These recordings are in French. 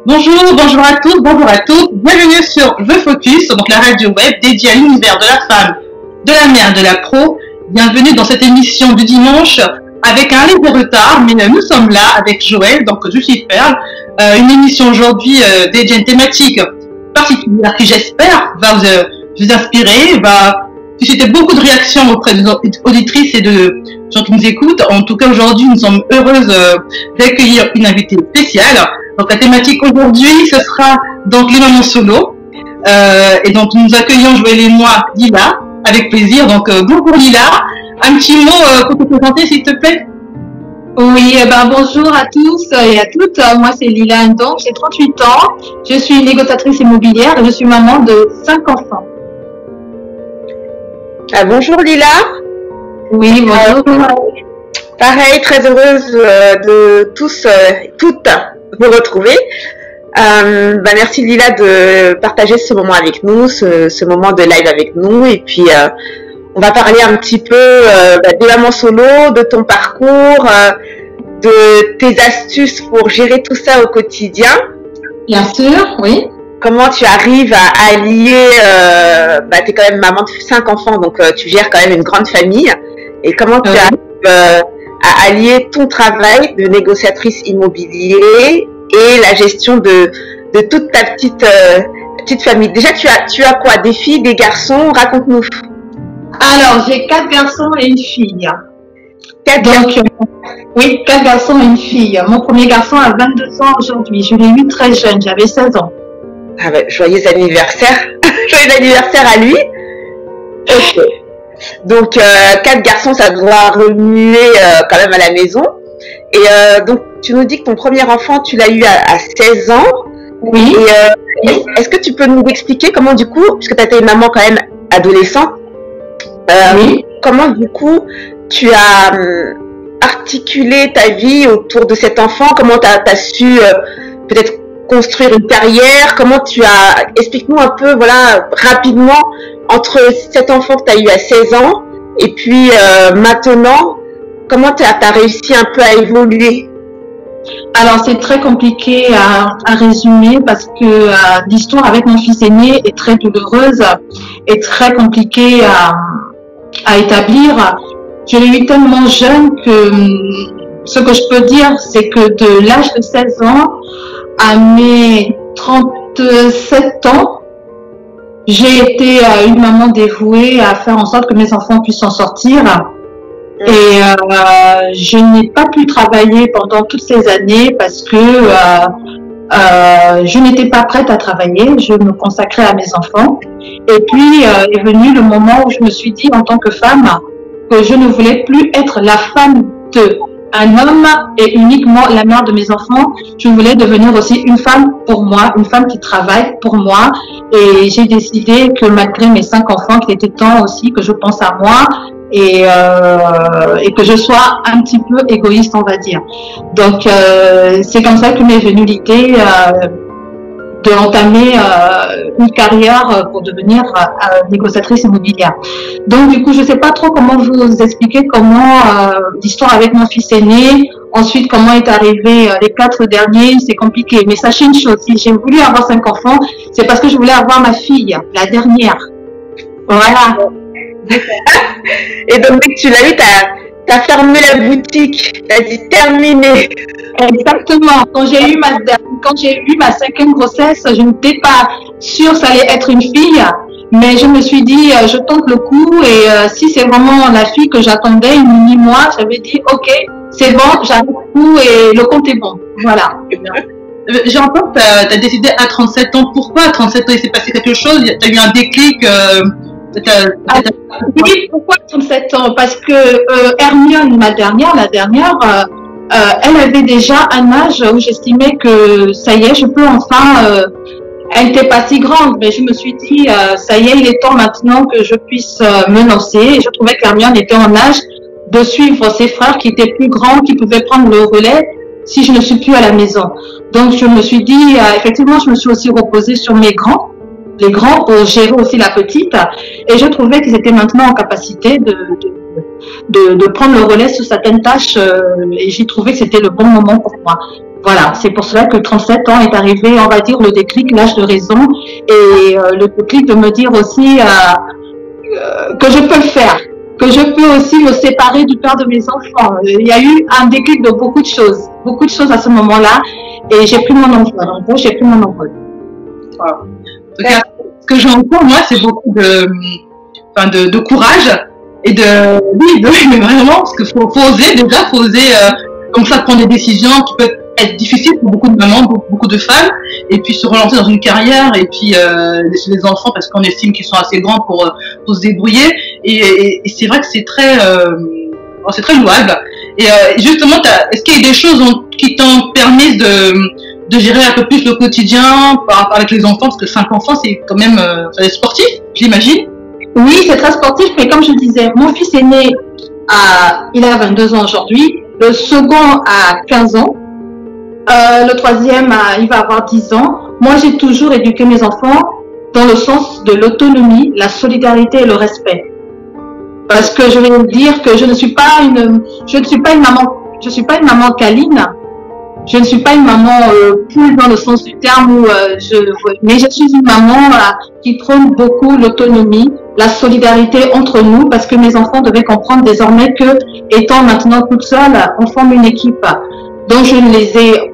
Bonjour à tous, bonjour à toutes. Bienvenue sur The Focus, donc la radio web dédiée à l'univers de la femme, de la mère, de la pro. Bienvenue dans cette émission du dimanche avec un léger retard, mais nous sommes là avec Joël, donc je suis Perle. Une émission aujourd'hui dédiée à une thématique particulière qui j'espère va vous inspirer, va susciter beaucoup de réactions auprès des auditrices et de gens qui nous écoutent. En tout cas, aujourd'hui, nous sommes heureuses d'accueillir une invitée spéciale. Donc, la thématique aujourd'hui, ce sera donc les mamans solo. Et donc, nous accueillons Joël et moi, Lila, avec plaisir. Donc, bonjour Lila. Un petit mot pour te présenter, s'il te plaît. Oui, bonjour à tous et à toutes. Moi, c'est Lila Ndong, j'ai 38 ans. Je suis négociatrice immobilière et je suis maman de 5 enfants. Bonjour Lila. Oui, bonjour. Pareil, très heureuse de toutes vous retrouver. Merci Lila de partager ce moment avec nous, ce moment de live avec nous. Et puis, on va parler un petit peu de maman solo, de ton parcours, de tes astuces pour gérer tout ça au quotidien. Bien sûr, oui. Comment tu arrives à allier, tu es quand même maman de 5 enfants, donc tu gères quand même une grande famille. Et comment tu arrives à allier ton travail de négociatrice immobilier et la gestion de toute ta petite famille. Déjà, tu as quoi? Des filles, des garçons? Raconte-nous. Alors, j'ai 4 garçons et une fille. 4 garçons. Oui, 4 garçons et une fille. Mon premier garçon a 22 ans aujourd'hui. Je l'ai eu très jeune, j'avais 16 ans. Ah ben, joyeux anniversaire. Joyeux anniversaire à lui. Ok. Donc, 4 garçons, ça doit remuer quand même à la maison. Et donc, tu nous dis que ton premier enfant, tu l'as eu à 16 ans. Oui. Et est-ce que tu peux nous expliquer comment, du coup, puisque tu as été une maman quand même adolescente, oui. Comment, du coup, tu as articulé ta vie autour de cet enfant? Comment tu as su peut-être construire une carrière? Comment tu as... Explique-nous un peu, voilà, rapidement, entre cet enfant que tu as eu à 16 ans et puis maintenant, comment tu as réussi un peu à évoluer? Alors, c'est très compliqué à résumer parce que l'histoire avec mon fils aîné est très douloureuse et très compliquée à établir. Je l'ai eu tellement jeune que ce que je peux dire, c'est que de l'âge de 16 ans à mes 37 ans, j'ai été une maman dévouée à faire en sorte que mes enfants puissent s'en sortir. Et je n'ai pas pu travailler pendant toutes ces années parce que je n'étais pas prête à travailler. Je me consacrais à mes enfants. Et puis est venu le moment où je me suis dit en tant que femme que je ne voulais plus être la femme d'un homme et uniquement la mère de mes enfants. Je voulais devenir aussi une femme pour moi, une femme qui travaille pour moi. Et j'ai décidé que malgré mes 5 enfants, qu'il était temps aussi que je pense à moi et que je sois un petit peu égoïste, on va dire. Donc, c'est comme ça que m'est venue l'idée d'entamer une carrière pour devenir négociatrice immobilière. Donc, du coup, je ne sais pas trop comment vous expliquer comment l'histoire avec mon fils aîné, ensuite comment est arrivé les 4 derniers, c'est compliqué. Mais sachez une chose, si j'ai voulu avoir 5 enfants, c'est parce que je voulais avoir ma fille, la dernière. Voilà. Et donc, dès que tu l'as eu, t'as fermé la boutique, t'as dit terminé. Exactement. Quand j'ai eu ma 5e grossesse, je n'étais pas sûre que ça allait être une fille, mais je me suis dit, je tente le coup et si c'est vraiment la fille que j'attendais, une mini-mois, j'avais dit, ok, c'est bon, j'arrive au coup et le compte est bon. Voilà. J'entends que tu as décidé à 37 ans. Pourquoi à 37 ans il s'est passé quelque chose? Tu as eu un déclic Oui, pourquoi 37 ans? Parce que Hermione, la dernière, elle avait déjà un âge où j'estimais que ça y est, je peux enfin... elle n'était pas si grande, mais je me suis dit, ça y est, il est temps maintenant que je puisse me lancer. Et je trouvais qu'Hermione était en âge de suivre ses frères qui étaient plus grands, qui pouvaient prendre le relais si je ne suis plus à la maison. Donc, je me suis dit, effectivement, je me suis aussi reposée sur les grands pour gérer aussi la petite. Et je trouvais qu'ils étaient maintenant en capacité de prendre le relais sur certaines tâches et j'ai trouvé que c'était le bon moment pour moi. Voilà, c'est pour cela que 37 ans est arrivé, on va dire, le déclic, l'âge de raison, et le déclic de me dire aussi que je peux le faire, que je peux aussi me séparer du père de mes enfants. Il y a eu un déclic de beaucoup de choses à ce moment-là, et j'ai pris mon envol. En gros, j'ai pris mon envol. Wow. En tout cas, ce que j'entends, moi, c'est beaucoup de courage et oui, mais vraiment, parce qu'il faut oser, comme ça, prendre des décisions qui peuvent être difficiles pour beaucoup de mamans, beaucoup de femmes, et puis se relancer dans une carrière, et puis laisser les enfants parce qu'on estime qu'ils sont assez grands pour se débrouiller, et c'est vrai que c'est très louable. Et justement, est-ce qu'il y a des choses qui t'ont permis de gérer un peu plus le quotidien avec les enfants, parce que 5 enfants, c'est quand même sportif, j'imagine. Oui, c'est très sportif, mais comme je disais, mon fils aîné, il a 22 ans aujourd'hui, le second a 15 ans, le troisième, il va avoir 10 ans. Moi, j'ai toujours éduqué mes enfants dans le sens de l'autonomie, la solidarité et le respect. Parce que je vais vous dire que je ne suis pas une maman câline. Je ne suis pas une maman poule dans le sens du terme mais je suis une maman qui prône beaucoup l'autonomie, la solidarité entre nous, parce que mes enfants devaient comprendre désormais que, étant maintenant toute seule, on forme une équipe. Donc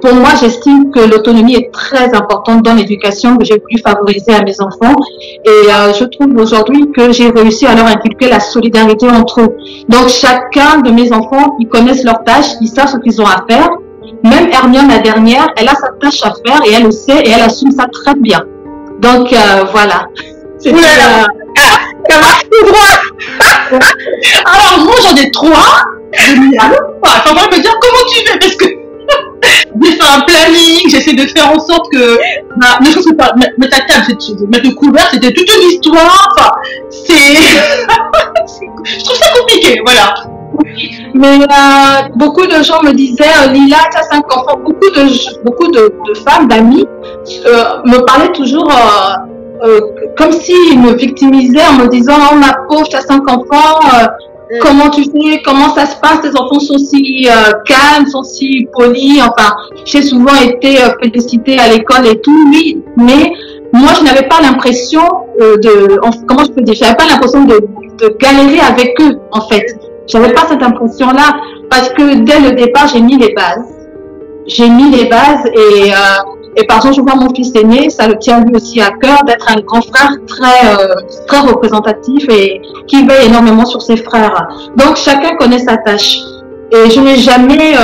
pour moi, j'estime que l'autonomie est très importante dans l'éducation que j'ai voulu favoriser à mes enfants, et je trouve aujourd'hui que j'ai réussi à leur inculquer la solidarité entre eux. Donc chacun de mes enfants, ils connaissent leurs tâches, ils savent ce qu'ils ont à faire. Même Hermione, la dernière, elle a sa tâche à faire et elle le sait et elle assume ça très bien. Donc voilà. Ça marche tout droit. Alors moi j'en ai 3. Enfin, moi, me dire comment tu fais, parce que j'ai fait un planning, j'essaie de faire en sorte que ne serait-ce pas mettre la table, mettre le couvert, c'était toute une histoire. Enfin, je trouve ça compliqué, voilà. Mais beaucoup de gens me disaient, Lila, tu as 5 enfants. Beaucoup de femmes, d'amis, me parlaient toujours comme s'ils me victimisaient en me disant, oh ma pauvre, tu as 5 enfants, comment tu fais, comment ça se passe, tes enfants sont si calmes, sont si polis. Enfin, j'ai souvent été félicitée à l'école et tout, oui, mais moi je n'avais pas l'impression comment je peux dire, j'avais pas l'impression de galérer avec eux, en fait. J'avais pas cette impression-là, parce que dès le départ, j'ai mis les bases. Et par exemple, je vois mon fils aîné, ça le tient lui aussi à cœur d'être un grand frère très représentatif et qui veille énormément sur ses frères. Donc, chacun connaît sa tâche. Et je n'ai jamais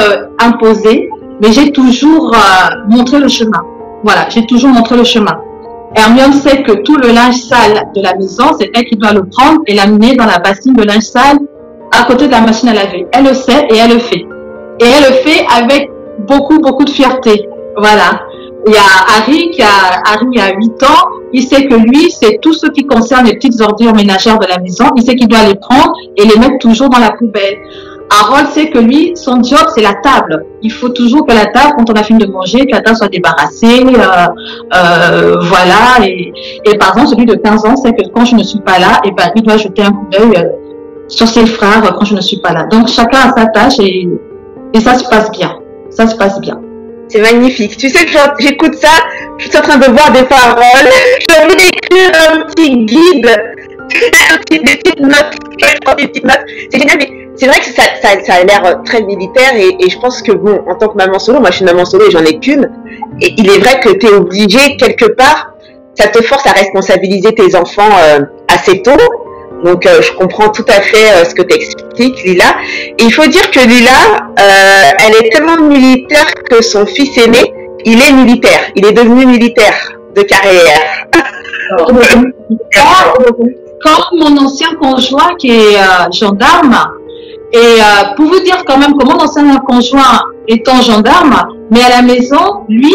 imposé, mais j'ai toujours montré le chemin. Voilà, j'ai toujours montré le chemin. Hermione sait que tout le linge sale de la maison, c'est elle qui doit le prendre et l'amener dans la bassine de linge sale à côté de la machine à laver. Elle le sait et elle le fait. Et elle le fait avec beaucoup de fierté. Voilà. Il y a Harry Harry a 8 ans. Il sait que lui, c'est tout ce qui concerne les petites ordures ménagères de la maison. Il sait qu'il doit les prendre et les mettre toujours dans la poubelle. Harold sait que lui, son job, c'est la table. Il faut toujours que la table, quand on a fini de manger, que la table soit débarrassée. Voilà. Et par exemple, celui de 15 ans sait que quand je ne suis pas là, il doit jeter un coup d'œil sur ses frères quand je ne suis pas là. Donc, chacun a sa tâche et ça se passe bien. Ça se passe bien. C'est magnifique. Tu sais que j'écoute ça, je suis en train de voir des paroles. J'ai envie d'écrire un petit guide, des petites notes. C'est génial, mais c'est vrai que ça a l'air très militaire et je pense que bon, en tant que maman solo, moi je suis une maman solo et j'en ai qu'une. Et il est vrai que tu es obligé quelque part, ça te force à responsabiliser tes enfants assez tôt. Donc je comprends tout à fait ce que tu expliques, Lila. Et il faut dire que Lila, elle est tellement militaire que son fils aîné, il est militaire. Il est devenu militaire de carrière. Quand mon ancien conjoint qui est gendarme, et pour vous dire quand même que mon ancien conjoint étant gendarme, mais à la maison, lui,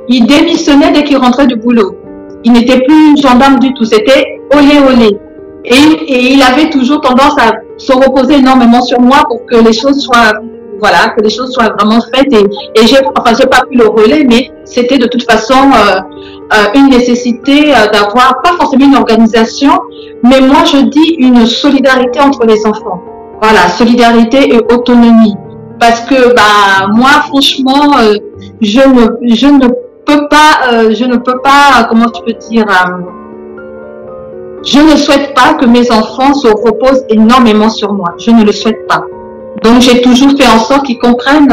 il démissionnait dès qu'il rentrait du boulot. Il n'était plus gendarme du tout, c'était olé olé. Et il avait toujours tendance à se reposer énormément sur moi pour que les choses soient, voilà, que les choses soient vraiment faites. Et j'ai pas pu le relais, mais c'était de toute façon une nécessité d'avoir pas forcément une organisation, mais moi je dis une solidarité entre les enfants. Voilà, solidarité et autonomie. Parce que moi franchement, je ne peux pas, comment tu peux dire, je ne souhaite pas que mes enfants se reposent énormément sur moi. Je ne le souhaite pas. Donc, j'ai toujours fait en sorte qu'ils comprennent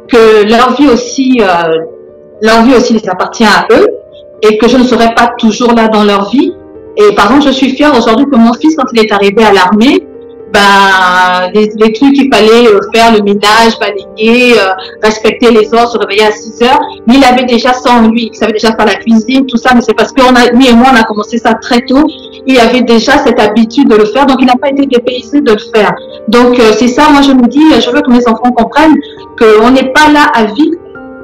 que leur vie aussi les appartient à eux et que je ne serai pas toujours là dans leur vie. Et par exemple, je suis fière aujourd'hui que mon fils, quand il est arrivé à l'armée, les trucs qu'il fallait faire, le ménage, balayer, respecter les ordres, se réveiller à 6 heures, lui, il avait déjà ça en lui. Il savait déjà faire la cuisine, tout ça, mais c'est parce que lui et moi, on a commencé ça très tôt. Il avait déjà cette habitude de le faire, donc il n'a pas été dépaysé de le faire. Donc, c'est ça, moi, je me dis, je veux que mes enfants comprennent qu'on n'est pas là à vivre,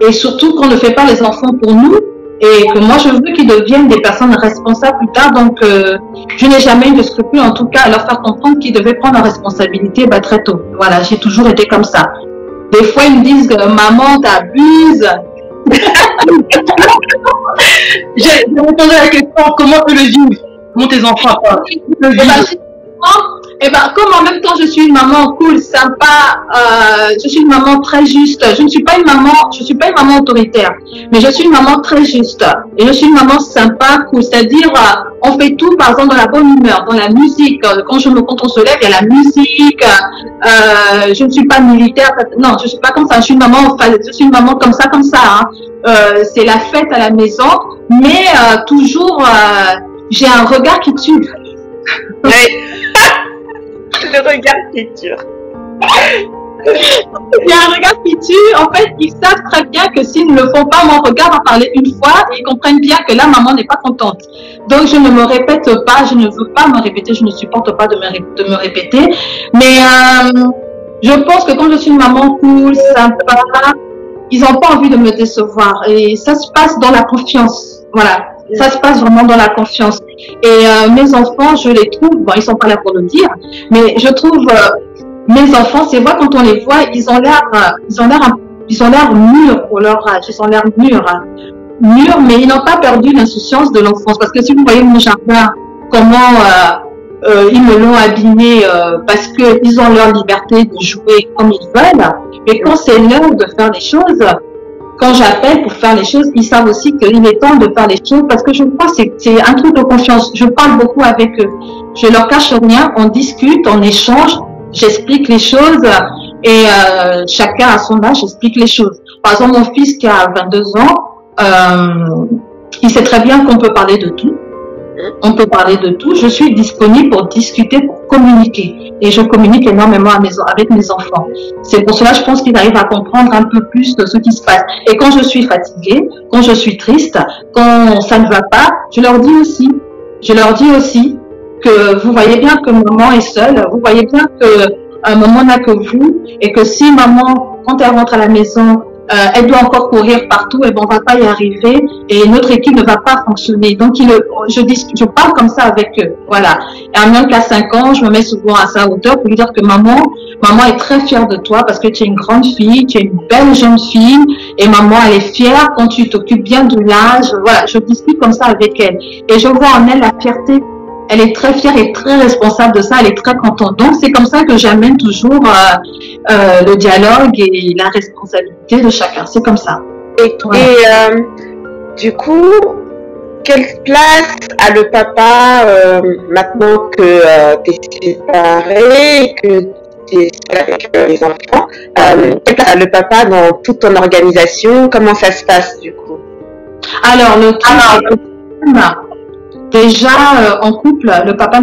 et surtout qu'on ne fait pas les enfants pour nous, et que moi, je veux qu'ils deviennent des personnes responsables plus tard. Donc, je n'ai jamais eu de scrupule, en tout cas, à leur faire comprendre qu'ils devaient prendre la responsabilité très tôt. Voilà, j'ai toujours été comme ça. Des fois, ils me disent que maman, t'abuses. J'ai répondu à la question, comment eux le vivent? Comment tes enfants le vivent? Comme en même temps je suis une maman cool, sympa, je suis une maman très juste. Je ne suis pas une maman autoritaire, mais je suis une maman très juste. Et je suis une maman sympa, cool. C'est-à-dire, on fait tout, par exemple, dans la bonne humeur, dans la musique. Quand on se lève, il y a la musique. Je ne suis pas militaire. Non, je suis pas comme ça. Je suis une maman comme ça. C'est la fête à la maison, mais toujours, j'ai un regard qui tue. Ouais. Le regard qui tue. Il y a un regard qui tue. En fait, ils savent très bien que s'ils ne le font pas, mon regard va parler une fois et ils comprennent bien que là, maman n'est pas contente. Donc, je ne me répète pas, je ne veux pas me répéter, je ne supporte pas de me répéter. Mais je pense que quand je suis une maman cool, sympa, ils n'ont pas envie de me décevoir. Et ça se passe dans la confiance. Voilà. Ça se passe vraiment dans la confiance. Et mes enfants, je les trouve, ils sont pas là pour le dire, mais je trouve mes enfants, c'est vrai, quand on les voit, ils ont l'air mûrs pour leur âge, ils ont l'air mûrs, mais ils n'ont pas perdu l'insouciance de l'enfance. Parce que si vous voyez mon jardin, comment ils me l'ont abîmé, parce que ils ont leur liberté de jouer comme ils veulent, mais quand c'est l'heure de faire les choses, quand j'appelle pour faire les choses, ils savent aussi qu'il est temps de faire les choses parce que je crois que c'est un truc de confiance. Je parle beaucoup avec eux. Je leur cache rien, on discute, on échange, j'explique les choses et chacun à son âge explique les choses. Par exemple, mon fils qui a 22 ans, il sait très bien qu'on peut parler de tout. On peut parler de tout. Je suis disponible pour discuter, pour communiquer. Et je communique énormément avec mes enfants. C'est pour cela, je pense qu'ils arrivent à comprendre un peu plus de ce qui se passe. Et quand je suis fatiguée, quand je suis triste, quand ça ne va pas, je leur dis aussi que vous voyez bien que maman est seule. Vous voyez bien que maman n'a que vous. Et que si maman, quand elle rentre à la maison, elle doit encore courir partout, et on va pas y arriver, et notre équipe ne va pas fonctionner. Donc, je parle comme ça avec eux, voilà. Et en même qu'à 5 ans, je me mets souvent à sa hauteur pour lui dire que maman est très fière de toi parce que tu es une grande fille, tu es une belle jeune fille, et maman, elle est fière quand tu t'occupes bien du linge. Voilà, je discute comme ça avec elle. Et je vois en elle la fierté. Elle est très fière et très responsable de ça, elle est très contente. Donc, c'est comme ça que j'amène toujours le dialogue et la responsabilité de chacun. C'est comme ça. Et du coup, quelle place a le papa maintenant que tu es séparé et que tu es avec les enfants? Quelle place a le papa dans toute ton organisation? Comment ça se passe du coup? Alors, déjà, en couple, le papa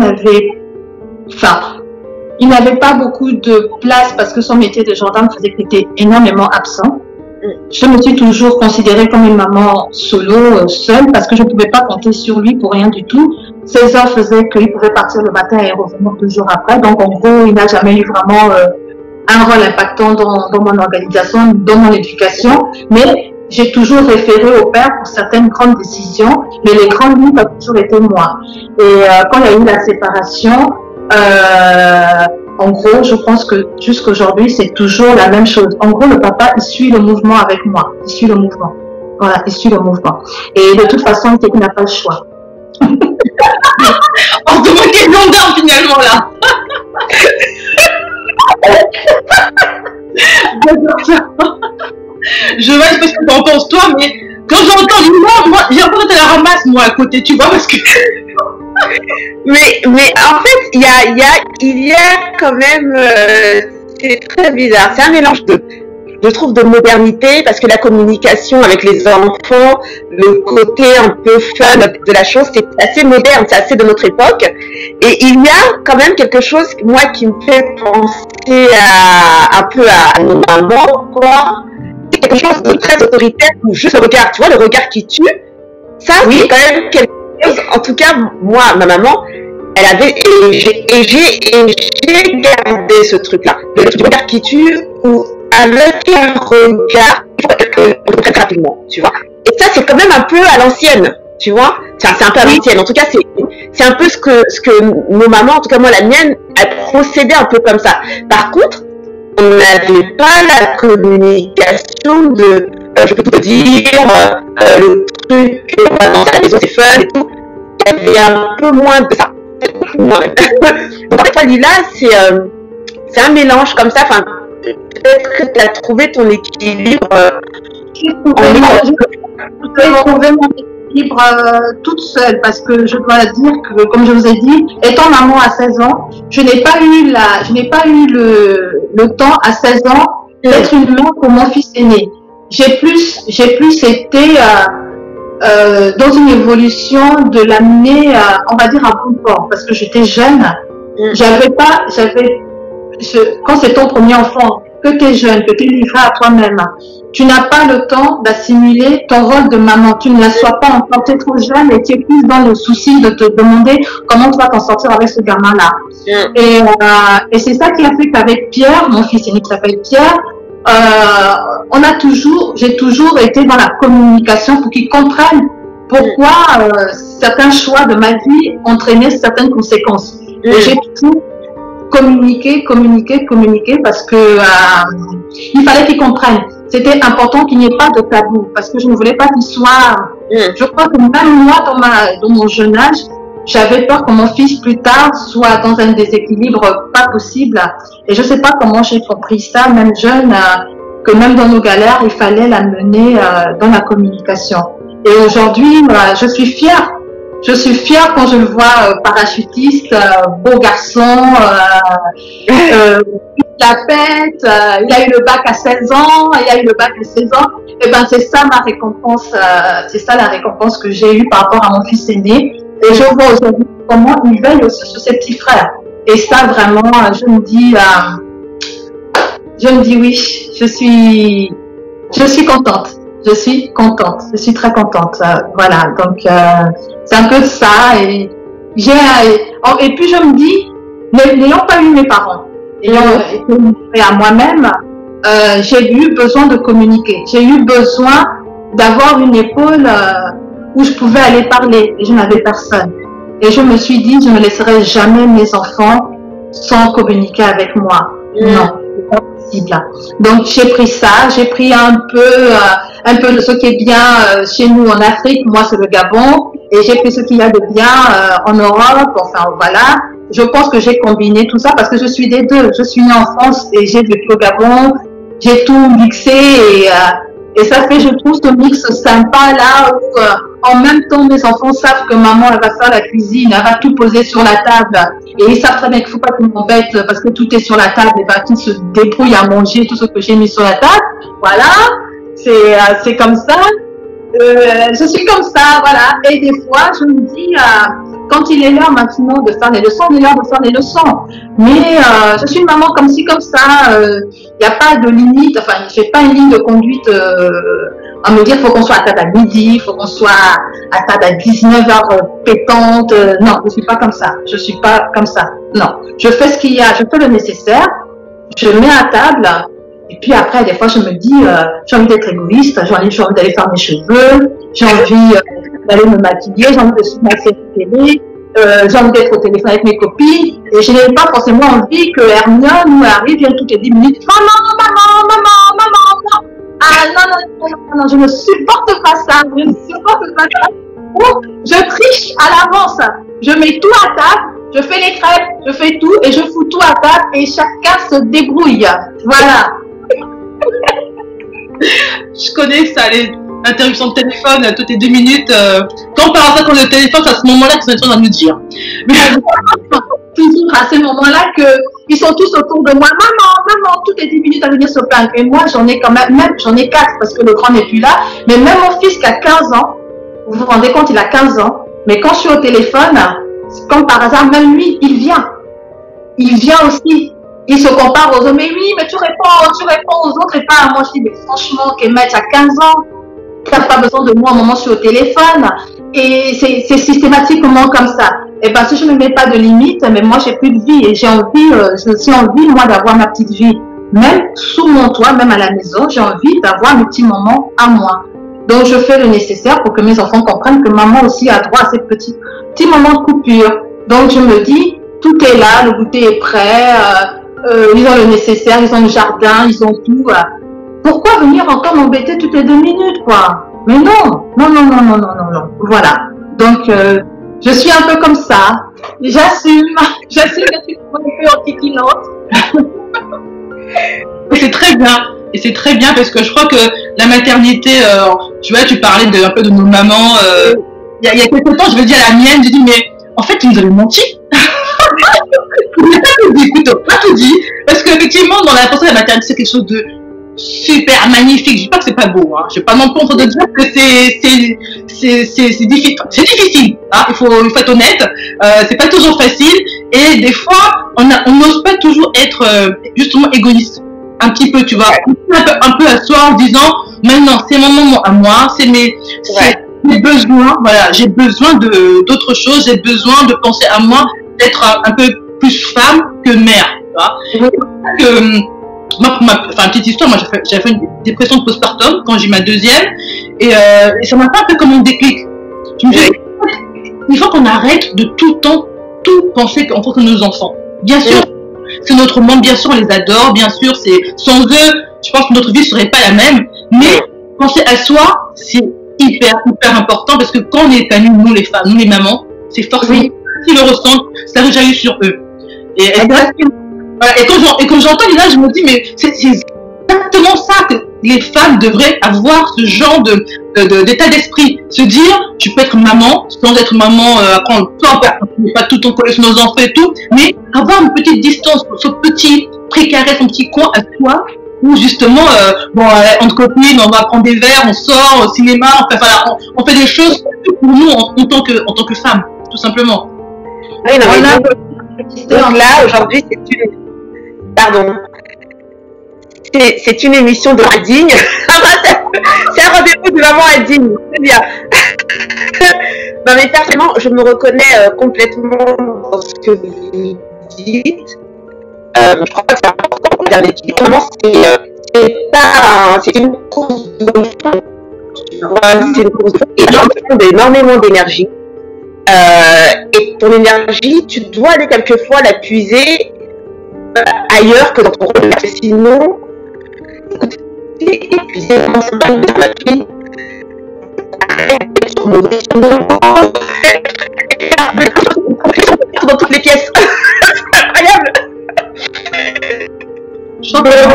il n'avait pas beaucoup de place parce que son métier de gendarme faisait qu'il était énormément absent. Je me suis toujours considérée comme une maman solo, seule, parce que je ne pouvais pas compter sur lui pour rien du tout. Ses heures faisaient qu'il pouvait partir le matin et revenir 2 jours après. Donc, en gros, il n'a jamais eu vraiment un rôle impactant dans mon organisation, dans mon éducation. Mais j'ai toujours référé au père pour certaines grandes décisions, mais les grandes lignes ont toujours été moi. Et quand il y a eu la séparation, en gros, je pense que jusqu'aujourd'hui, c'est toujours la même chose. En gros, le papa, il suit le mouvement avec moi. Il suit le mouvement. Voilà, il suit le mouvement. Et de toute façon, il n'a pas le choix. On se demande quel gendarme finalement là. Je vois ce que tu en penses toi, mais quand j'entends l'imam, moi, j'ai l'impression que tu la ramasses, moi, à côté, tu vois, parce que... Mais en fait, il y a quand même, c'est très bizarre. C'est un mélange je trouve, de modernité, parce que la communication avec les enfants, le côté un peu fun de la chose, c'est assez moderne, c'est assez de notre époque. Et il y a quand même quelque chose, moi, qui me fait penser un peu à nos mamans, quoi. C'est quelque chose de très autoritaire, ou juste le regard, tu vois, le regard qui tue. Ça, oui, c'est quand même quelque chose, en tout cas, moi, ma maman, elle avait, et j'ai gardé ce truc-là, le regard qui tue, ou avec un regard très rapidement, tu vois. Et ça, c'est quand même un peu à l'ancienne, tu vois. C'est un peu à l'ancienne. En tout cas, c'est un peu ce que nos mamans, en tout cas moi, la mienne, elle procédait un peu comme ça. Par contre, on n'avait pas la communication de, je peux te dire, le truc, dans la maison, c'est fun et tout. Il y avait un peu moins de ça. Donc, en fait, Lila, c'est un mélange comme ça. Enfin, peut-être que tu as trouvé ton équilibre. J'ai trouvé mon équilibre toute seule, parce que je dois dire que, comme je vous ai dit, étant maman à 16 ans, je n'ai pas eu le temps à 16 ans d'être une mère pour mon fils aîné. J'ai plus été dans une évolution de l'amener, on va dire, à bon port, parce que j'étais jeune. Quand c'est ton premier enfant, que tu es jeune, que tu es livré à toi-même, tu n'as pas le temps d'assimiler ton rôle de maman. Tu ne la sois pas encore, tu es trop jeune et tu es plus dans le souci de te demander comment tu vas t'en sortir avec ce gamin-là. Et c'est ça qui a fait qu'avec Pierre, mon fils aîné qui s'appelle Pierre, j'ai toujours été dans la communication pour qu'ils comprennent pourquoi certains choix de ma vie entraînaient certaines conséquences. Et j'ai toujours communiquer parce que il fallait qu'ils comprennent. C'était important qu'il n'y ait pas de tabou, parce que je ne voulais pas qu'il soit... Je crois que même moi, dans mon jeune âge, j'avais peur que mon fils plus tard soit dans un déséquilibre pas possible. Et je ne sais pas comment j'ai compris ça, même jeune, que même dans nos galères, il fallait l'amener dans la communication. Et aujourd'hui, je suis fière. Je suis fière quand je le vois parachutiste, beau garçon, la pète, il a eu le bac à 16 ans, et ben c'est ça ma récompense, c'est ça la récompense que j'ai eue par rapport à mon fils aîné. Et je vois aujourd'hui comment il veille aussi sur ses petits frères. Et ça vraiment, je me dis oui, je suis contente. Je suis très contente. Voilà, donc c'est un peu ça. Et puis je me dis, n'ayant pas eu mes parents, ayant été livrée à moi-même, j'ai eu besoin de communiquer. J'ai eu besoin d'avoir une épaule où je pouvais aller parler. Et je n'avais personne. Et je me suis dit, je ne laisserai jamais mes enfants sans communiquer avec moi. Non. Donc j'ai pris ça, j'ai pris un peu de ce qui est bien chez nous en Afrique, moi c'est le Gabon, et j'ai pris ce qu'il y a de bien en Europe, enfin voilà. Je pense que j'ai combiné tout ça parce que je suis des deux. Je suis née en France et j'ai vécu au Gabon, j'ai tout mixé et ça fait, je trouve, ce mix sympa là où en même temps mes enfants savent que maman elle va faire la cuisine, elle va tout poser sur la table et ils savent très bien qu'il ne faut pas qu'ils m'embêtent parce que tout est sur la table et bah qu'ils se débrouillent à manger tout ce que j'ai mis sur la table. Voilà, c'est comme ça. Je suis comme ça, voilà. Et des fois, je me dis, quand il est l'heure maintenant de faire les leçons, il est l'heure de faire les leçons. Mais je suis une maman comme ci, comme ça. Il n'y a pas de limite. Enfin, je n'ai pas une ligne de conduite à me dire, il faut qu'on soit à table à midi, il faut qu'on soit à table à 19h pétante. Non, je ne suis pas comme ça. Je ne suis pas comme ça. Non. Je fais ce qu'il y a, je fais le nécessaire. Je mets à table. Et puis après, des fois, je me dis, j'ai envie d'être égoïste, j'ai envie d'aller faire mes cheveux, j'ai envie d'aller me maquiller, j'ai envie de suivre ma série télé, j'ai envie d'être au téléphone avec mes copines, et je n'ai pas forcément envie que Hermione ou Harry viennent toutes les 10 minutes. Maman. Ah non, je ne supporte pas ça, Je triche à l'avance, je mets tout à table, je fais les crêpes, je fais tout, et je fous tout à table, et chacun se débrouille. Voilà. Je connais ça, l'interruption de téléphone toutes les 2 minutes. Quand par hasard, quand le téléphone, c'est à ce moment-là qu'ils sont en train de nous dire. Mais toujours à ce moment-là qu'ils sont tous autour de moi. Maman, toutes les 10 minutes à venir se plaindre. Et moi, j'en ai quand même j'en ai 4 parce que le grand n'est plus là. Mais même mon fils qui a 15 ans, vous vous rendez compte, il a 15 ans. Mais quand je suis au téléphone, comme par hasard, même lui, il vient. Il vient aussi. Il se compare aux autres. Mais oui, mais tu réponds aux autres et pas à moi. Je dis, mais franchement, Kemet, tu as 15 ans. Tu n'as pas besoin de moi au moment où je suis au téléphone. Et c'est systématiquement comme ça. Et bien, si je ne mets pas de limite, mais moi, j'ai plus de vie. Et j'ai envie, moi, d'avoir ma petite vie. Même sous mon toit, même à la maison, j'ai envie d'avoir mes petits moments à moi. Donc, je fais le nécessaire pour que mes enfants comprennent que maman aussi a droit à ces petits moments de coupure. Donc, je me dis, tout est là, le goûter est prêt, ils ont le nécessaire, ils ont le jardin, ils ont tout. Pourquoi venir encore m'embêter toutes les 2 minutes, quoi? Mais non. Voilà. Donc, je suis un peu comme ça. J'assume d'être un peu anti-cliente. c'est très bien. Et c'est très bien parce que je crois que la maternité, tu vois, tu parlais un peu de nos mamans. Il y a quelques temps, je me dis à la mienne, je dis, mais en fait, ils nous avaient menti. Il n'a pas tout dit, plutôt, pas tout dit. Parce qu'effectivement, dans la pensée de la maternité, c'est quelque chose de super magnifique. Je dis pas que c'est pas beau, hein. Je vais pas non plus en train de dire que c'est difficile. C'est difficile, hein. Il faut être honnête. C'est pas toujours facile. Et des fois, on n'ose pas toujours être justement égoïste. Un petit peu, tu vois, un peu à soi en disant, maintenant, c'est mon moment à moi, c'est mes besoins, voilà, j'ai besoin d'autre chose, j'ai besoin de penser à moi, d'être un peu plus femme que mère, tu vois. Enfin, petite histoire, moi j'ai fait une dépression de postpartum quand j'ai ma deuxième, et ça m'a fait un peu comme un déclic. Je me dis, il faut qu'on arrête de tout le temps, tout penser en tant que nos enfants. Bien sûr, c'est notre monde, bien sûr, on les adore, bien sûr, sans eux, je pense que notre vie serait pas la même, mais penser à soi, c'est hyper important parce que quand on est épanoui, nous les femmes, nous les mamans, c'est forcément qui le ressentent, ça rejaillit sur eux. Et quand j'entends là, je me dis, mais c'est exactement ça que les femmes devraient avoir, ce genre d'état d'esprit. Se dire, tu peux être maman, sans être maman, après on peut pas tout le temps coller sur nos enfants et tout, mais avoir une petite distance, ce petit précaré, son petit coin à soi, où justement, entre copines, on va prendre des verres, on sort au cinéma, enfin voilà, on fait des choses pour nous en tant que femmes, tout simplement. Oui, non, donc là, aujourd'hui, c'est une émission de indigne. C'est un rendez-vous de maman indigne, c'est bien. Non, mais personnellement, je me reconnais complètement dans ce que vous dites. Je crois que c'est important pour dernier qui vraiment c'est une course de fond. C'est une course de fond et demande énormément d'énergie. Et ton énergie, tu dois aller quelquefois la puiser ailleurs que dans ton rôle. Sinon, écoute, épuisé, comment ça va ma fille dans toutes les pièces. C'est incroyable.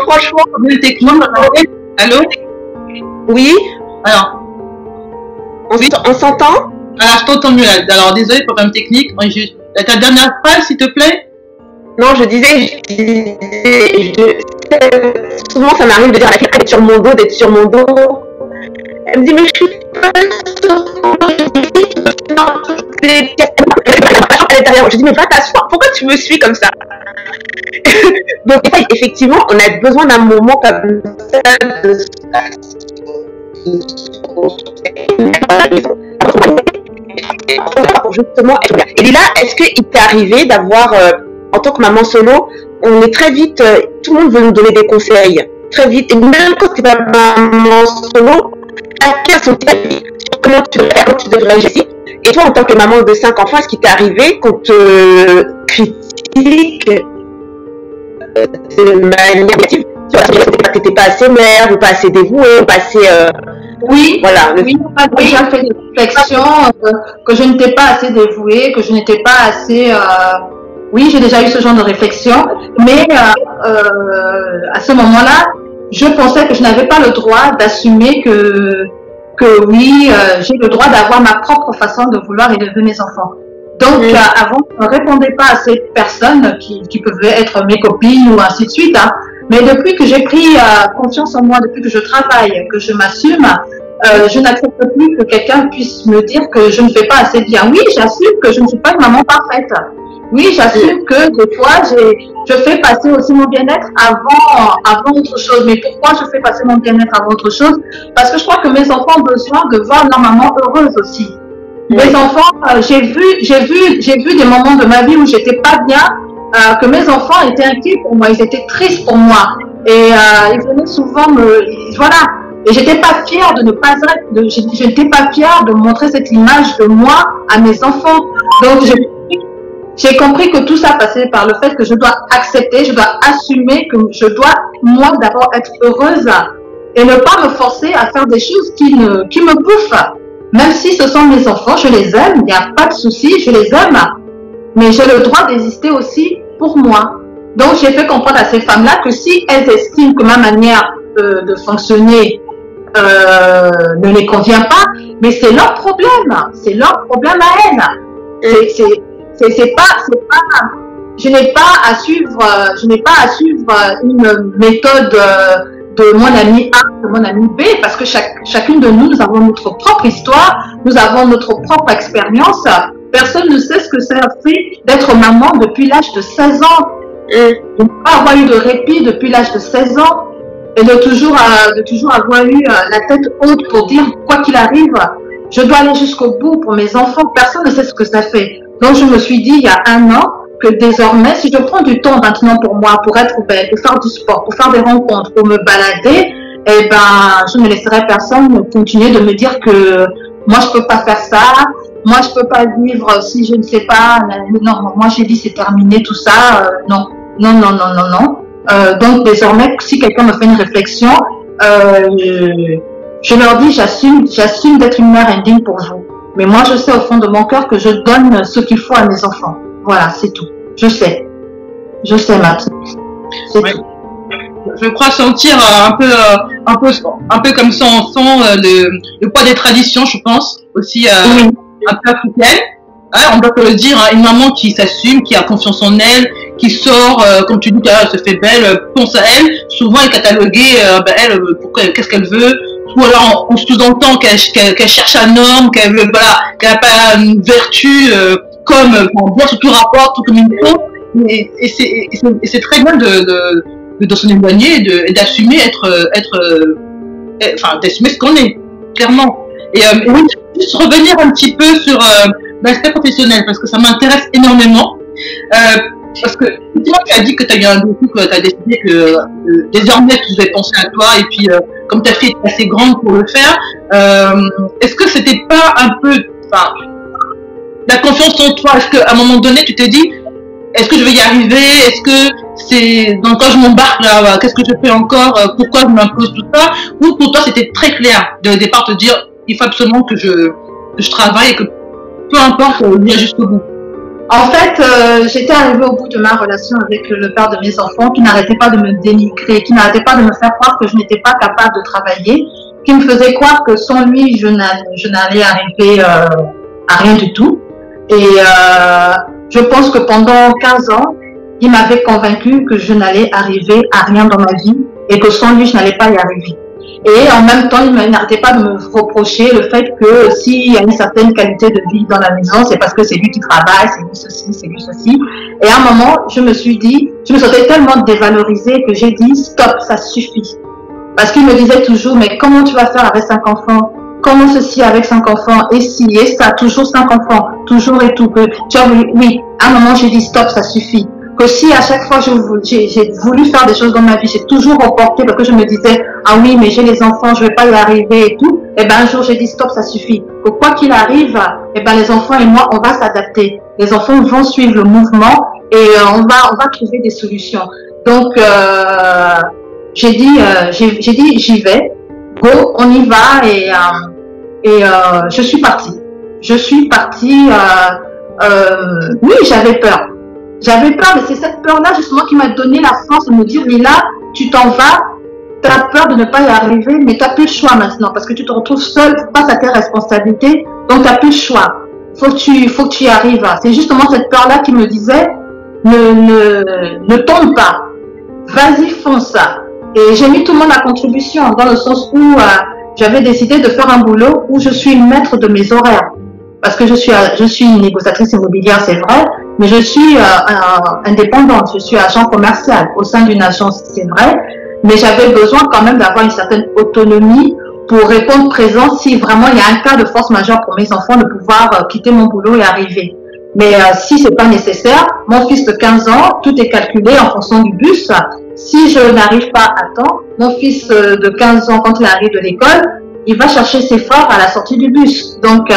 Franchement, allô? Oui. Alors, on s'entend? Alors, je t'entends mieux là. Alors, désolé pour le problème technique. Ta dernière phrase, s'il te plaît? Non, je disais, souvent ça m'arrive de dire à la fille d'être sur mon dos, Elle me dit, mais je suis pas à l'intérieur. Je dis, mais va t'asseoir, pourquoi tu me suis comme ça? Donc, effectivement, on a besoin d'un moment comme ça pour justement être bien. Et là, est-ce qu'il t'est arrivé d'avoir, en tant que maman solo, on est très vite, tout le monde veut nous donner des conseils, très vite, et même quand tu es maman solo, chacun son avis sur comment tu devrais agir. Et toi, en tant que maman de 5 enfants, est-ce qu'il t'est arrivé qu'on te critique de manière négative? Tu n'étais pas assez mère, ou pas assez dévouée, ou pas assez... Oui, voilà. Oui, on a déjà fait des réflexions que je n'étais pas assez dévouée, que je n'étais pas assez... Oui, j'ai déjà eu ce genre de réflexion, mais à ce moment-là, je pensais que je n'avais pas le droit d'assumer que oui, j'ai le droit d'avoir ma propre façon de vouloir élever mes enfants. Donc, avant, je ne répondais pas à ces personnes qui pouvaient être mes copines ou ainsi de suite. Hein. Mais depuis que j'ai pris confiance en moi, depuis que je travaille, que je m'assume, je n'accepte plus que quelqu'un puisse me dire que je ne fais pas assez bien. Oui, j'assume que je ne suis pas une maman parfaite. Oui, j'assume que des fois, je fais passer aussi mon bien-être avant autre chose. Mais pourquoi je fais passer mon bien-être avant autre chose? Parce que je crois que mes enfants ont besoin de voir leur maman heureuse aussi. Mes enfants, j'ai vu des moments de ma vie où j'étais pas bien, que mes enfants étaient inquiets pour moi, ils étaient tristes pour moi. Et ils venaient souvent voilà. Et j'étais pas fière de ne pas être, je n'étais pas fière de montrer cette image de moi à mes enfants. Donc, j'ai compris que tout ça passait par le fait que je dois accepter, je dois assumer que je dois, moi, d'abord être heureuse et ne pas me forcer à faire des choses qui me bouffent. Même si ce sont mes enfants, je les aime, il n'y a pas de souci, je les aime. Mais j'ai le droit d'exister aussi pour moi. Donc, j'ai fait comprendre à ces femmes-là que si elles estiment que ma manière de fonctionner ne les convient pas, mais c'est leur problème à elles. C'est pas, je n'ai pas à suivre une méthode de mon ami A, de mon ami B, parce que chacune de nous avons notre propre histoire, nous avons notre propre expérience. Personne ne sait ce que ça fait d'être maman depuis l'âge de 16 ans. De ne pas avoir eu de répit depuis l'âge de 16 ans et de toujours avoir eu la tête haute pour dire quoi qu'il arrive, je dois aller jusqu'au bout pour mes enfants. Personne ne sait ce que ça fait. Donc je me suis dit il y a 1 an que désormais, si je prends du temps maintenant pour moi, pour être belle, pour faire du sport, pour faire des rencontres, pour me balader, eh ben, je ne laisserai personne continuer de me dire que moi je peux pas faire ça, moi je peux pas vivre si je ne sais pas. Non, moi j'ai dit c'est terminé tout ça. Non. Donc désormais, si quelqu'un me fait une réflexion, je leur dis j'assume d'être une mère indigne pour vous. Mais moi je sais au fond de mon cœur que je donne ce qu'il faut à mes enfants. Voilà, c'est tout. Je sais, Mathilde. C'est tout. Je crois sentir un peu comme son enfant le poids des traditions, je pense, aussi Oui. un peu africaine. Hein, on doit le dire, hein, une maman qui s'assume, qui a confiance en elle, qui sort, comme tu dis, elle se fait belle, pense à elle. Souvent, elle est cataloguée, elle, qu'est-ce qu'elle veut. Ou alors, on sous-entend qu'elle cherche un homme, qu'elle n'a pas une vertu comme bien sous tout rapport, tout comme il faut. Et c'est très bien de s'en éloigner et d'assumer d'assumer ce qu'on est, clairement. Et oui, juste revenir un petit peu sur l'aspect professionnel, parce que ça m'intéresse énormément. Parce que tu as dit que tu as eu un déclic, que tu as décidé que désormais tu devais penser à toi, et puis comme ta fille est assez grande pour le faire, est-ce que c'était pas un peu la confiance en toi? Est-ce qu'à un moment donné tu t'es dit est-ce que je vais y arriver? Est-ce que c'est dans quoi je m'embarque là? Qu'est-ce que je fais encore? Pourquoi je m'impose tout ça? Ou pour toi c'était très clair de départ te dire il faut absolument que je travaille et que peu importe, on vient jusqu'au bout? En fait, j'étais arrivée au bout de ma relation avec le père de mes enfants qui n'arrêtait pas de me dénigrer, qui n'arrêtait pas de me faire croire que je n'étais pas capable de travailler, qui me faisait croire que sans lui, je n'allais arriver à rien du tout. Et je pense que pendant 15 ans, il m'avait convaincu que je n'allais arriver à rien dans ma vie et que sans lui, je n'allais pas y arriver. Et en même temps, il n'arrêtait pas de me reprocher le fait que s'il y a une certaine qualité de vie dans la maison, c'est parce que c'est lui qui travaille, c'est lui ceci, c'est lui ceci. Et à un moment, je me sentais tellement dévalorisée que j'ai dit stop, ça suffit. Parce qu'il me disait toujours, mais comment tu vas faire avec 5 enfants? Comment ceci avec 5 enfants? Et si, et ça, toujours 5 enfants, toujours et tout. Oui, à un moment, j'ai dit stop, ça suffit. Que si à chaque fois j'ai voulu faire des choses dans ma vie, j'ai toujours reporté parce que je me disais ah oui mais j'ai les enfants, je vais pas y arriver et tout. Et ben un jour j'ai dit stop, ça suffit. Que quoi qu'il arrive, et ben les enfants et moi on va s'adapter. Les enfants vont suivre le mouvement et on va trouver des solutions. Donc j'ai dit j'y vais, go, on y va et je suis partie. Oui, j'avais peur. J'avais peur, mais c'est cette peur-là justement qui m'a donné la force de me dire, Lila, tu t'en vas tu as peur de ne pas y arriver, mais tu n'as plus le choix maintenant parce que tu te retrouves seul face à tes responsabilités, donc tu n'as plus le choix. Faut que tu y arrives. C'est justement cette peur-là qui me disait, ne tombe pas, vas-y, fonce. Et j'ai mis tout le monde à contribution dans le sens où j'avais décidé de faire un boulot où je suis maître de mes horaires. Parce que je suis une négociatrice immobilière, c'est vrai, mais je suis indépendante, je suis agent commercial au sein d'une agence, c'est vrai, mais j'avais besoin quand même d'avoir une certaine autonomie pour répondre présent si vraiment il y a un cas de force majeure pour mes enfants de pouvoir quitter mon boulot et arriver. Mais si c'est pas nécessaire, mon fils de 15 ans, tout est calculé en fonction du bus. Si je n'arrive pas à temps, mon fils de 15 ans, quand il arrive de l'école, il va chercher ses frères à la sortie du bus. Donc,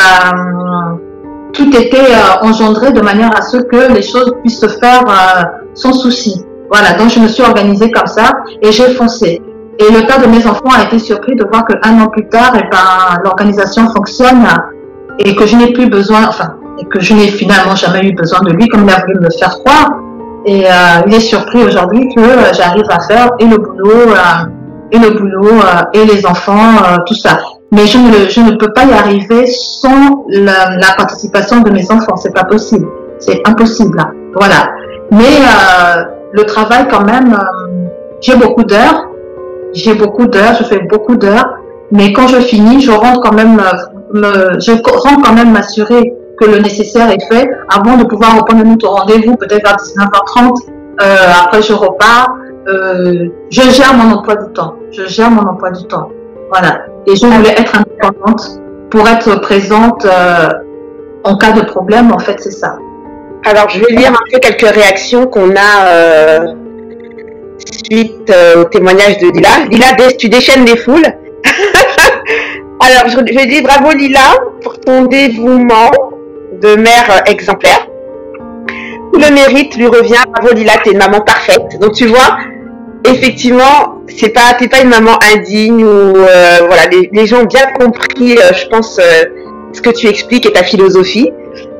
tout était engendré de manière à ce que les choses puissent se faire sans souci. Voilà, donc je me suis organisée comme ça et j'ai foncé. Et le père de mes enfants a été surpris de voir qu'un an plus tard, l'organisation fonctionne et que je n'ai plus besoin, et que je n'ai finalement jamais eu besoin de lui comme il a voulu me le faire croire. Et il est surpris aujourd'hui que j'arrive à faire et le boulot et les enfants, tout ça. Mais je ne peux pas y arriver sans la participation de mes enfants. C'est pas possible. C'est impossible. Voilà. Mais le travail quand même, j'ai beaucoup d'heures. Je fais beaucoup d'heures. Mais quand je finis, je rentre quand même m'assurer que le nécessaire est fait avant de pouvoir reprendre notre rendez-vous peut-être vers 19h30. Après, je repars. Je gère mon emploi du temps. Voilà. Et je voulais être indépendante pour être présente en cas de problème. En fait, c'est ça. Alors, je vais lire un peu quelques réactions qu'on a suite au témoignage de Lila. Lila, tu déchaînes les foules. Alors, je dis bravo Lila pour ton dévouement de mère exemplaire. Tout le mérite lui revient. Bravo Lila, t'es une maman parfaite. Donc tu vois, effectivement, t'es pas une maman indigne ou voilà, les gens ont bien compris, je pense, ce que tu expliques et ta philosophie.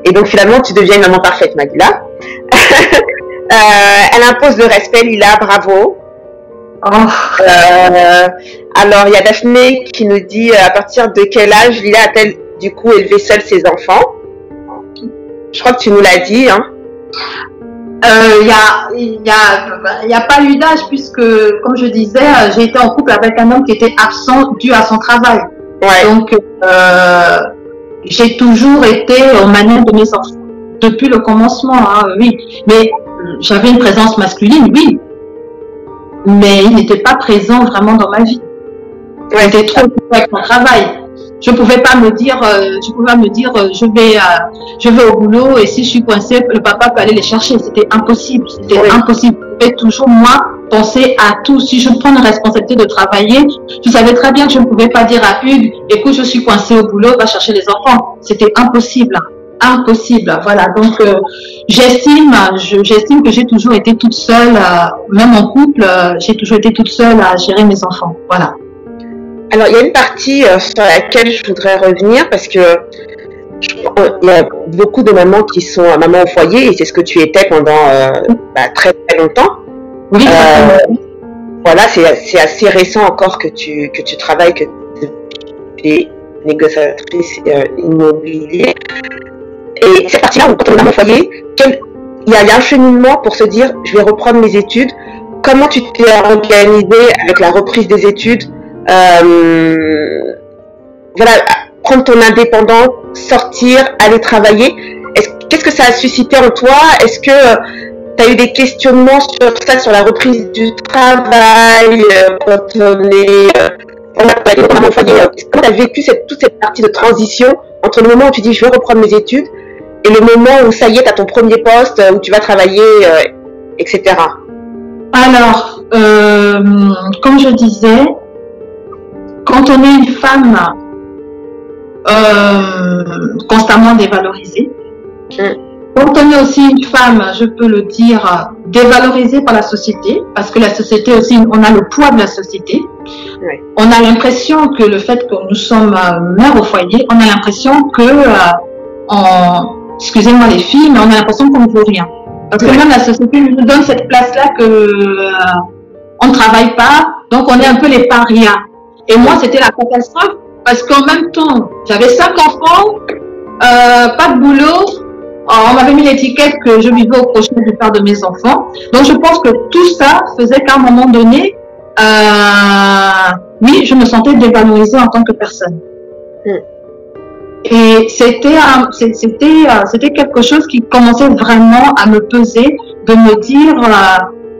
Et donc finalement, tu deviens une maman parfaite, ma Lila. Elle impose le respect, Lila, bravo. Alors, il y a Daphné qui nous dit à partir de quel âge Lila a-t-elle du coup élevé seule ses enfants? Je crois que tu nous l'as dit, hein. Il y a pas eu d'âge puisque, comme je disais, j'ai été en couple avec un homme qui était absent dû à son travail. Ouais. Donc, j'ai toujours été aux manettes de mes enfants depuis le commencement, hein, oui. Mais j'avais une présence masculine, oui. Mais il n'était pas présent vraiment dans ma vie. Ouais. J'étais trop occupée avec mon travail. Je pouvais pas me dire, je vais au boulot et si je suis coincée, le papa peut aller les chercher. C'était impossible. Impossible. Je devais toujours, moi, penser à tout. Si je prends la responsabilité de travailler, je savais très bien que je ne pouvais pas dire à Hugues, écoute, je suis coincée au boulot, va chercher les enfants. C'était impossible. Impossible. Voilà. Donc, j'estime que j'ai toujours été toute seule, même en couple, j'ai toujours été toute seule à gérer mes enfants. Voilà. Alors, il y a une partie sur laquelle je voudrais revenir parce que il y a beaucoup de mamans qui sont mamans au foyer et c'est ce que tu étais pendant très très longtemps. Oui. Voilà, c'est assez récent encore que tu travailles, que tu es négociatrice immobilière. Et cette partie-là, quand on est maman au foyer, il y a un cheminement pour se dire, je vais reprendre mes études. Comment tu t'es organisée avec la reprise des études? Voilà, prendre ton indépendance, sortir, aller travailler. Qu'est-ce que ça a suscité en toi? Est-ce que tu as eu des questionnements sur ça, sur la reprise du travail, quand on est comment tu as vécu toute cette partie de transition entre le moment où tu dis je vais reprendre mes études et le moment où ça y est, tu as ton premier poste, où tu vas travailler, etc. Alors, comme je disais, quand on est une femme constamment dévalorisée, quand on est aussi une femme, je peux le dire, dévalorisée par la société, parce que la société aussi, on a le poids de la société. Oui. On a l'impression que le fait que nous sommes mères au foyer, on a l'impression que, excusez-moi les filles, mais on a l'impression qu'on ne vaut rien. Parce que même la société nous donne cette place-là que on ne travaille pas, donc on est un peu les parias. Et moi, c'était la catastrophe parce qu'en même temps, j'avais 5 enfants, pas de boulot. On m'avait mis l'étiquette que je vivais au crochet du père de mes enfants. Donc, je pense que tout ça faisait qu'à un moment donné, oui, je me sentais dévalorisée en tant que personne. Et c'était quelque chose qui commençait vraiment à me peser, de me dire,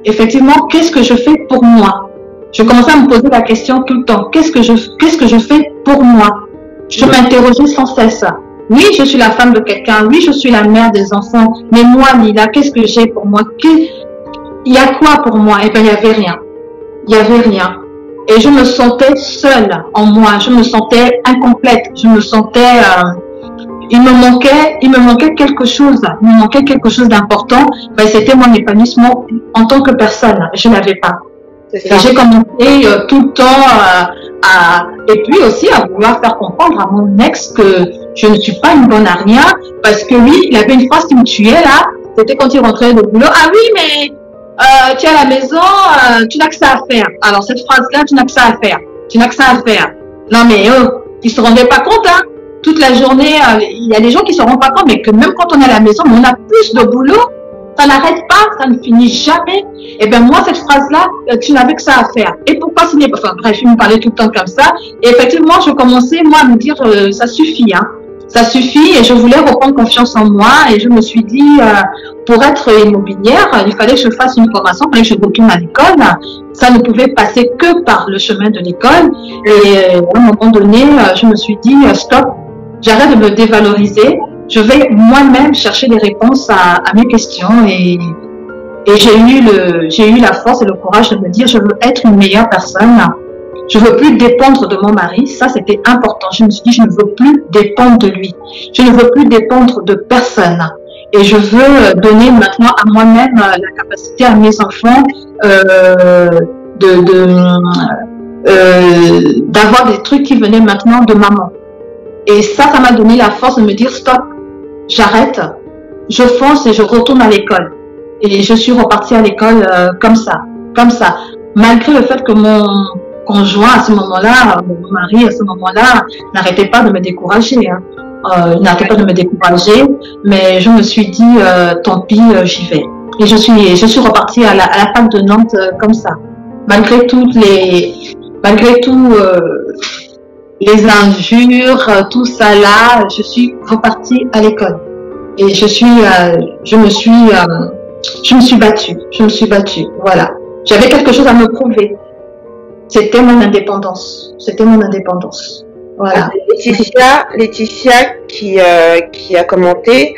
effectivement, qu'est-ce que je fais pour moi? Je commençais à me poser la question tout le temps. Qu'est-ce que je fais pour moi? Je m'interrogeais sans cesse. Oui, je suis la femme de quelqu'un. Oui, je suis la mère des enfants. Mais moi, Lila, qu'est-ce que j'ai pour moi? Il y a quoi pour moi? Eh bien, il n'y avait rien. Il n'y avait rien. Et je me sentais seule en moi. Je me sentais incomplète. Je me sentais... il me manquait quelque chose. Il me manquait quelque chose d'important. Ben, c'était mon épanouissement en tant que personne. Je ne l'avais pas. Et j'ai commencé tout le temps et puis aussi à vouloir faire comprendre à mon ex que je ne suis pas une bonne à rien, parce que lui, il avait une phrase qui me tuait là, c'était quand il rentrait de boulot. Ah oui, mais tu es à la maison, tu n'as que ça à faire. Alors cette phrase-là, tu n'as que ça à faire. Tu n'as que ça à faire. Non mais ils se rendaient pas compte, hein. Toute la journée, il y a des gens qui se rendent pas compte, mais que même quand on est à la maison, on a plus de boulot. Ça n'arrête pas, ça ne finit jamais. Et bien moi, cette phrase-là, tu n'avais que ça à faire. Et pourquoi signer? Enfin bref, il me parlait tout le temps comme ça. Et effectivement, je commençais, moi, à me dire, ça suffit, hein. Ça suffit. Et je voulais reprendre confiance en moi. Et je me suis dit, pour être immobilière, il fallait que je fasse une formation, il fallait que je retourne à l'école. Ça ne pouvait passer que par le chemin de l'école. Et à un moment donné, je me suis dit, stop, j'arrête de me dévaloriser. Je vais moi-même chercher des réponses à mes questions et j'ai eu la force et le courage de me dire je veux être une meilleure personne. Je veux plus dépendre de mon mari. Ça, c'était important. Je me suis dit je ne veux plus dépendre de lui. Je ne veux plus dépendre de personne. Et je veux donner maintenant à moi-même la capacité à mes enfants d'avoir des trucs qui venaient maintenant de maman. Et ça m'a donné la force de me dire stop. J'arrête, je fonce et je retourne à l'école. Et je suis repartie à l'école comme ça. Malgré le fait que mon conjoint à ce moment-là, mon mari à ce moment-là, n'arrêtait pas de me décourager. Hein. Il n'arrêtait pas de me décourager, mais je me suis dit, tant pis, j'y vais. Et je suis repartie à la fac de Nantes comme ça. Malgré tout les injures, tout ça là, je suis repartie à l'école. Et je me suis battue, voilà. J'avais quelque chose à me prouver. C'était mon indépendance. Voilà. Laetitia qui a commenté,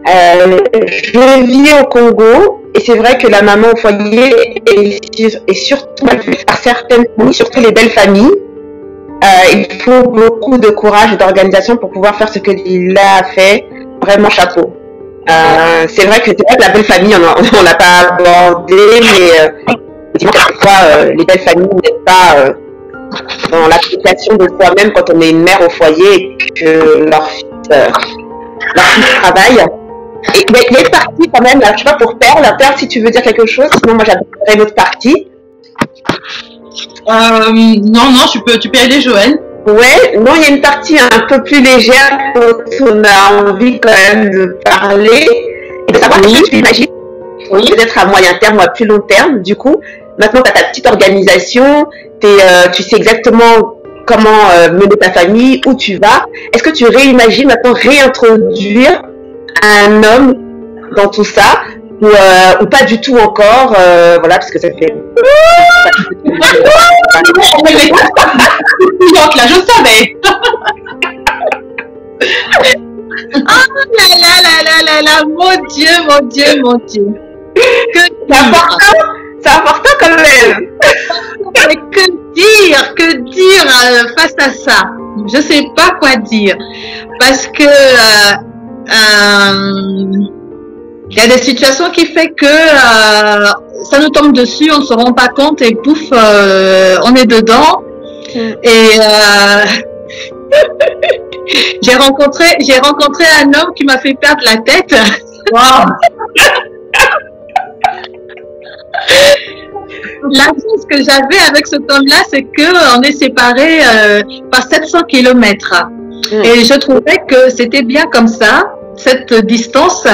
je vis au Congo et c'est vrai que la maman au foyer est surtout mal vue par certaines familles, surtout les belles familles. Il faut beaucoup de courage et d'organisation pour pouvoir faire ce que Lila a fait. Vraiment chapeau. C'est vrai que la belle famille, on l'a pas abordé, mais quelquefois les belles familles n'aident pas dans l'application de soi-même quand on est une mère au foyer et que leur fils travaille. Et il y a une partie quand même, là, je sais pas, pour Perle, si tu veux dire quelque chose, sinon moi j'adorerais une autre partie. Non, tu peux y aller, Joël. Ouais, non, il y a une partie un peu plus légère dont on a envie quand même de parler et de savoir ce que tu imagines. Oui. Peut-être à moyen terme ou à plus long terme. Du coup, maintenant tu as ta petite organisation, tu sais exactement comment mener ta famille, où tu vas. Est-ce que tu réimagines maintenant réintroduire un homme dans tout ça ou pas du tout encore, voilà, parce que ça fait... Là, je savais. Oh là, mon Dieu. C'est important quand même. Mais que dire face à ça? Je sais pas quoi dire. Parce que il y a des situations qui fait que ça nous tombe dessus, on ne se rend pas compte et pouf, on est dedans. Et j'ai rencontré un homme qui m'a fait perdre la tête. Wow. La chance que j'avais avec cet homme-là, c'est qu'on est séparés par 700 kilomètres. Et je trouvais que c'était bien comme ça, cette distance,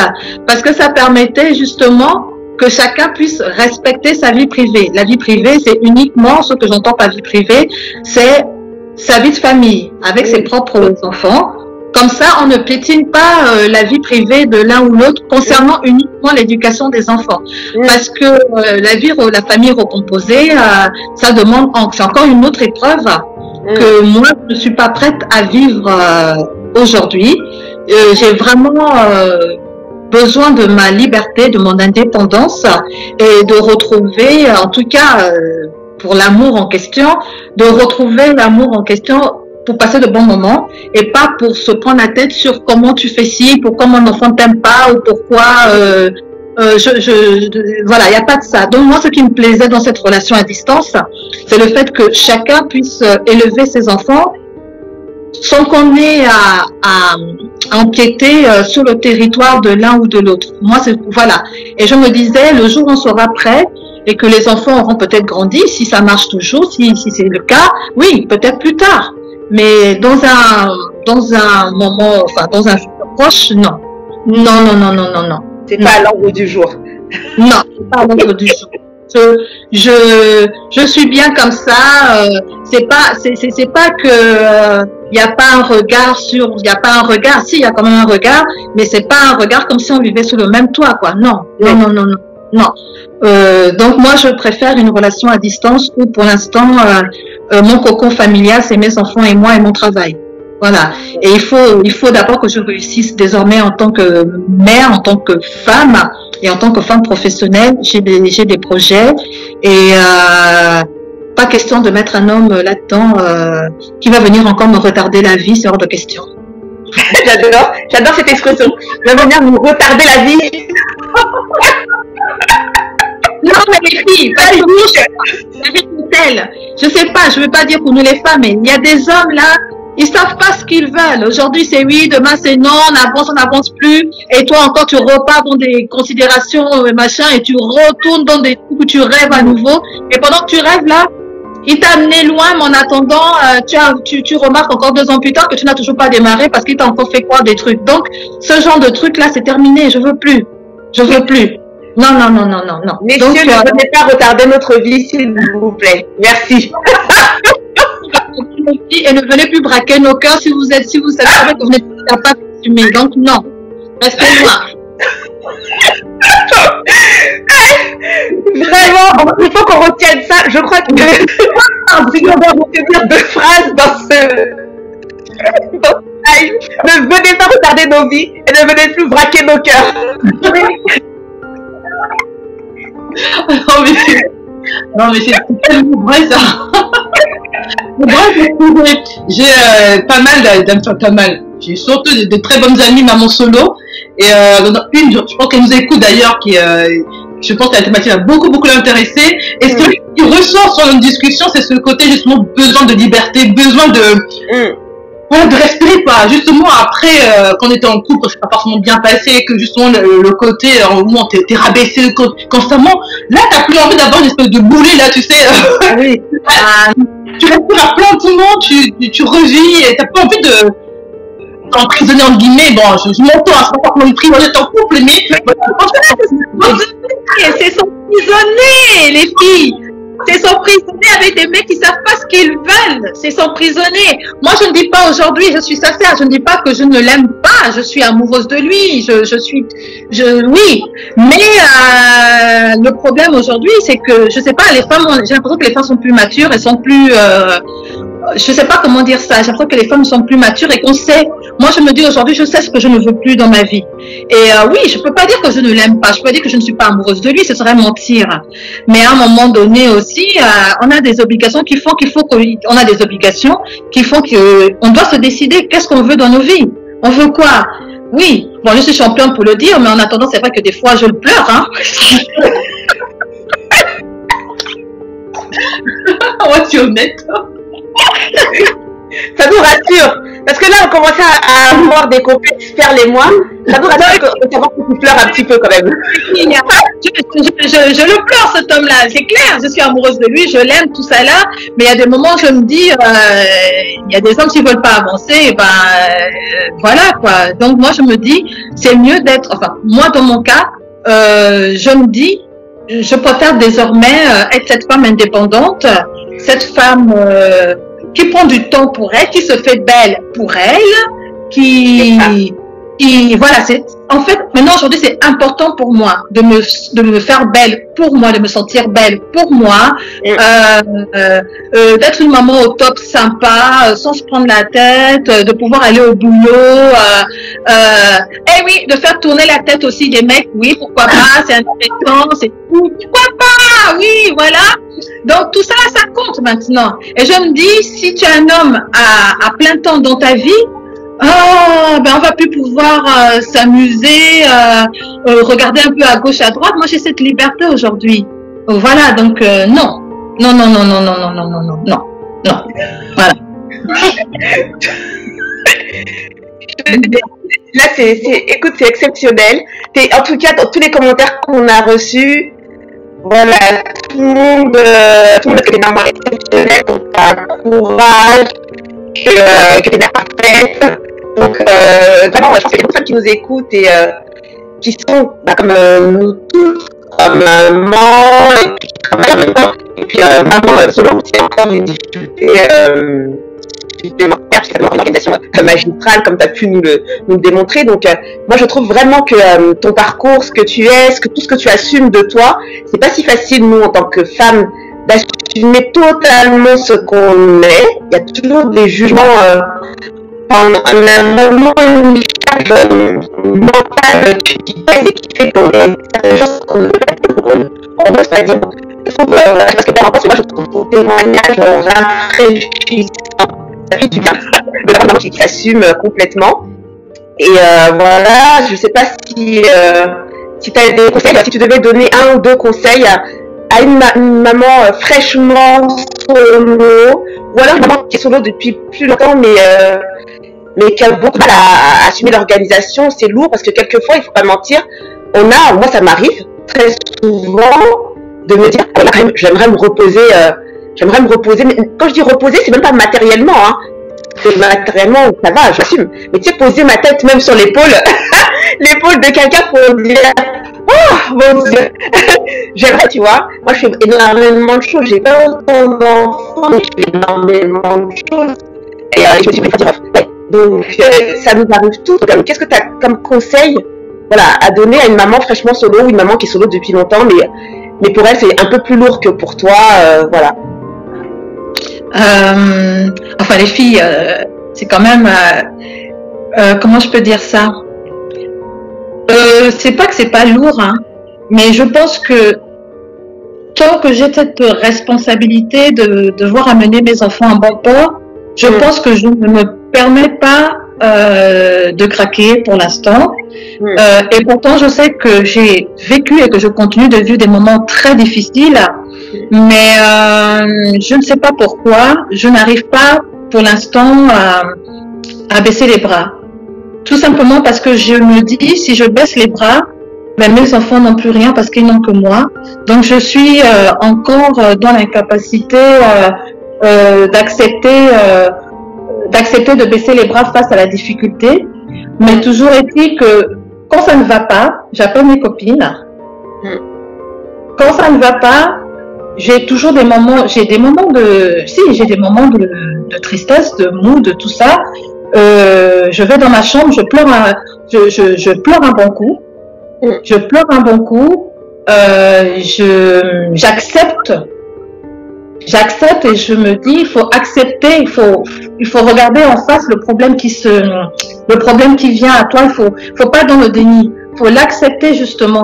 parce que ça permettait justement que chacun puisse respecter sa vie privée. La vie privée, c'est uniquement, ce que j'entends par vie privée, c'est sa vie de famille, avec ses propres enfants. Comme ça, on ne piétine pas la vie privée de l'un ou l'autre concernant uniquement l'éducation des enfants. Parce que la famille recomposée, ça demande, c'est encore une autre épreuve que moi, je ne suis pas prête à vivre aujourd'hui. J'ai vraiment besoin de ma liberté, de mon indépendance et de retrouver, en tout cas pour l'amour en question, de retrouver l'amour en question pour passer de bons moments et pas pour se prendre la tête sur comment tu fais ci, pourquoi mon enfant t'aime pas ou pourquoi voilà, il n'y a pas de ça. Donc moi, ce qui me plaisait dans cette relation à distance, c'est le fait que chacun puisse élever ses enfants sans qu'on ait à empiéter sur le territoire de l'un ou de l'autre. Moi, c'est voilà. Et je me disais, le jour où on sera prêt et que les enfants auront peut-être grandi, si ça marche toujours, si c'est le cas, oui, peut-être plus tard. Mais dans un moment, enfin dans un futur proche, non. Non. C'est pas à l'ordre du jour. Non, c'est pas à l'ordre du jour. Je suis bien comme ça. C'est pas que il y a pas un regard sur, il y a pas un regard. Si, il y a quand même un regard, mais c'est pas un regard comme si on vivait sous le même toit, quoi. Non. Donc moi, je préfère une relation à distance où, pour l'instant, mon cocon familial, c'est mes enfants et moi et mon travail. Voilà. Et il faut d'abord que je réussisse désormais en tant que mère, en tant que femme et en tant que femme professionnelle. J'ai des projets et pas question de mettre un homme là-dedans qui va venir encore me retarder la vie, c'est hors de question. J'adore cette expression. Il va venir me retarder la vie. Non, mais les filles, je sais pas, je veux pas dire pour nous les femmes, mais il y a des hommes là, ils savent pas ce qu'ils veulent. Aujourd'hui c'est oui, demain c'est non, on n'avance plus. Et toi encore tu repars dans des considérations machin et tu retournes dans des trucs où tu rêves à nouveau. Et pendant que tu rêves là, il t'a amené loin, mais en attendant, tu remarques encore 2 ans plus tard que tu n'as toujours pas démarré parce qu'il t'a encore fait croire des trucs. Donc ce genre de truc là c'est terminé, je veux plus. Non. Messieurs, donc, ne venez pas retarder notre vie, s'il vous plaît. Merci. Et ne venez plus braquer nos cœurs si vous savez que vous n'êtes pas assumé. Donc non, restez loin. Vraiment, il faut qu'on retienne ça. Je crois que si on doit retenir 2 phrases dans ce live, ne venez pas retarder nos vies et ne venez plus braquer nos cœurs. Non mais c'est tellement vrai ça. J'ai pas mal. J'ai surtout de très bonnes amies maman solo et une, je pense qu'elle nous écoute d'ailleurs qui je pense que la thématique va beaucoup l'intéresser et ce qui ressort sur une discussion c'est ce côté justement besoin de liberté, besoin de respirer quoi. Justement après quand on était en couple, c'est pas forcément bien passé, que justement le côté au moment t'es rabaissé constamment. Là t'as plus envie d'avoir une espèce de boulet là, tu sais. Oui. Tu respires à plein poumon, tu revis et t'as pas envie de t'emprisonner entre guillemets. Bon, je m'entends, c'est pas pour une prise, on est en couple, mais c'est s'emprisonner les filles. C'est s'emprisonner avec des mecs qui savent pas ce qu'ils veulent. C'est s'emprisonner. Moi, je ne dis pas aujourd'hui, je suis sincère. Je ne dis pas que je ne l'aime pas. Je suis amoureuse de lui. Oui. Mais le problème aujourd'hui, c'est que je sais pas. Les femmes, j'ai l'impression que les femmes sont plus matures. Elles sont plus. Je sais pas comment dire ça. J'ai l'impression que les femmes sont plus matures et qu'on sait. Moi, je me dis aujourd'hui, je sais ce que je ne veux plus dans ma vie. Et oui, je peux pas dire que je ne l'aime pas. Je peux pas dire que je ne suis pas amoureuse de lui. Ce serait mentir. Mais à un moment donné aussi, on a des obligations qui font on a des obligations qui font qu'on doit se décider qu'est-ce qu'on veut dans nos vies. On veut quoi? Oui. Bon, je suis championne pour le dire, mais en attendant, c'est vrai que des fois, je le pleure, hein. Ouais, tu es honnête. Ça nous rassure. Parce que là, on commence à avoir des complexes, faire les mois. J'avoue savoir que tu pleures un petit peu quand même. Je le pleure, cet homme-là, c'est clair. Je suis amoureuse de lui, je l'aime, tout ça là. Mais il y a des moments où je me dis, il y a des hommes qui ne veulent pas avancer, et voilà quoi. Donc moi, je me dis, c'est mieux d'être, enfin, moi dans mon cas, je me dis, je préfère désormais être cette femme indépendante, cette femme qui prend du temps pour elle, qui se fait belle pour elle, voilà, c'est en fait maintenant aujourd'hui c'est important pour moi de me faire belle pour moi, de me sentir belle pour moi, d'être une maman au top sympa, sans se prendre la tête, de pouvoir aller au boulot, et oui, de faire tourner la tête aussi des mecs, oui, pourquoi pas, c'est intéressant, c'est tout, pourquoi pas, oui, voilà. Donc tout ça, ça compte maintenant. Et je me dis, si tu es un homme à plein temps dans ta vie, on va plus pouvoir s'amuser, regarder un peu à gauche, à droite. Moi, j'ai cette liberté aujourd'hui. Voilà, donc non. Voilà. Là, écoute, c'est exceptionnel. En tout cas, dans tous les commentaires qu'on a reçus, voilà, tout le monde est vraiment exceptionnel, donc courage, que t'es parfaite. Donc, vraiment, je pense qu'il y a beaucoup de femmes qui nous écoutent et qui sont comme nous tous, comme maman, et puis qui travaillent en même temps. Et puis, maman, selon c'est encore une difficulté supplémentaire, parce qu'il y a une organisation magistrale, comme tu as pu nous le démontrer. Donc, moi, je trouve vraiment que ton parcours, ce que tu es, tout ce que tu assumes de toi, c'est pas si facile, nous, en tant que femmes, d'assumer totalement ce qu'on est. Il y a toujours des jugements, on a un moment, une charge mentale qui pèse et qui fait qu'on certaines choses qu'on ne veut pas on veut pas dire. Je trouve, parce que par rapport à moi, je trouve ton témoignage rafraîchissant. Ça fait du bien de la femme qui s'assume complètement. Et voilà, je sais pas si tu as des conseils, si tu devais donner un ou deux conseils à une maman fraîchement solo, ou alors une maman qui est solo depuis plus longtemps, mais qui a beaucoup de mal à assumer l'organisation. C'est lourd parce que quelquefois, il faut pas mentir, moi ça m'arrive très souvent de me dire, quand même, j'aimerais me reposer, mais quand je dis reposer, c'est même pas matériellement, hein. Parce que matériellement, ça va, j'assume. Mais tu sais, poser ma tête même sur l'épaule, l'épaule de quelqu'un pour dire, oh mon Dieu, j'aimerais, tu vois. Moi, je fais énormément de choses. J'ai pas autant d'enfants, mais je fais énormément de choses. Et je me suis fait dire, ouais. Donc, ça nous arrive tous. Qu'est-ce que tu as comme conseil, voilà, à donner à une maman fraîchement solo ou une maman qui est solo depuis longtemps, mais pour elle, c'est un peu plus lourd que pour toi, voilà. Enfin, les filles, c'est quand même, comment je peux dire ça? C'est pas que c'est pas lourd, hein, mais je pense que tant que j'ai cette responsabilité de devoir amener mes enfants à bon port, je pense que je ne me permets pas de craquer pour l'instant. Et pourtant, je sais que j'ai vécu et que je continue de vivre des moments très difficiles, mais je ne sais pas pourquoi, je n'arrive pas pour l'instant à baisser les bras. Tout simplement parce que je me dis, si je baisse les bras, mes enfants n'ont plus rien parce qu'ils n'ont que moi. Donc je suis encore dans l'incapacité d'accepter de baisser les bras face à la difficulté. Mais toujours est-il que quand ça ne va pas, j'appelle mes copines. Quand ça ne va pas, j'ai des moments de tristesse, de mou, de tout ça. Je vais dans ma chambre, je pleure un bon coup. Je pleure un bon coup. J'accepte et je me dis, il faut accepter, il faut regarder en face le problème qui vient à toi. Il faut pas dans le déni. Il faut l'accepter justement.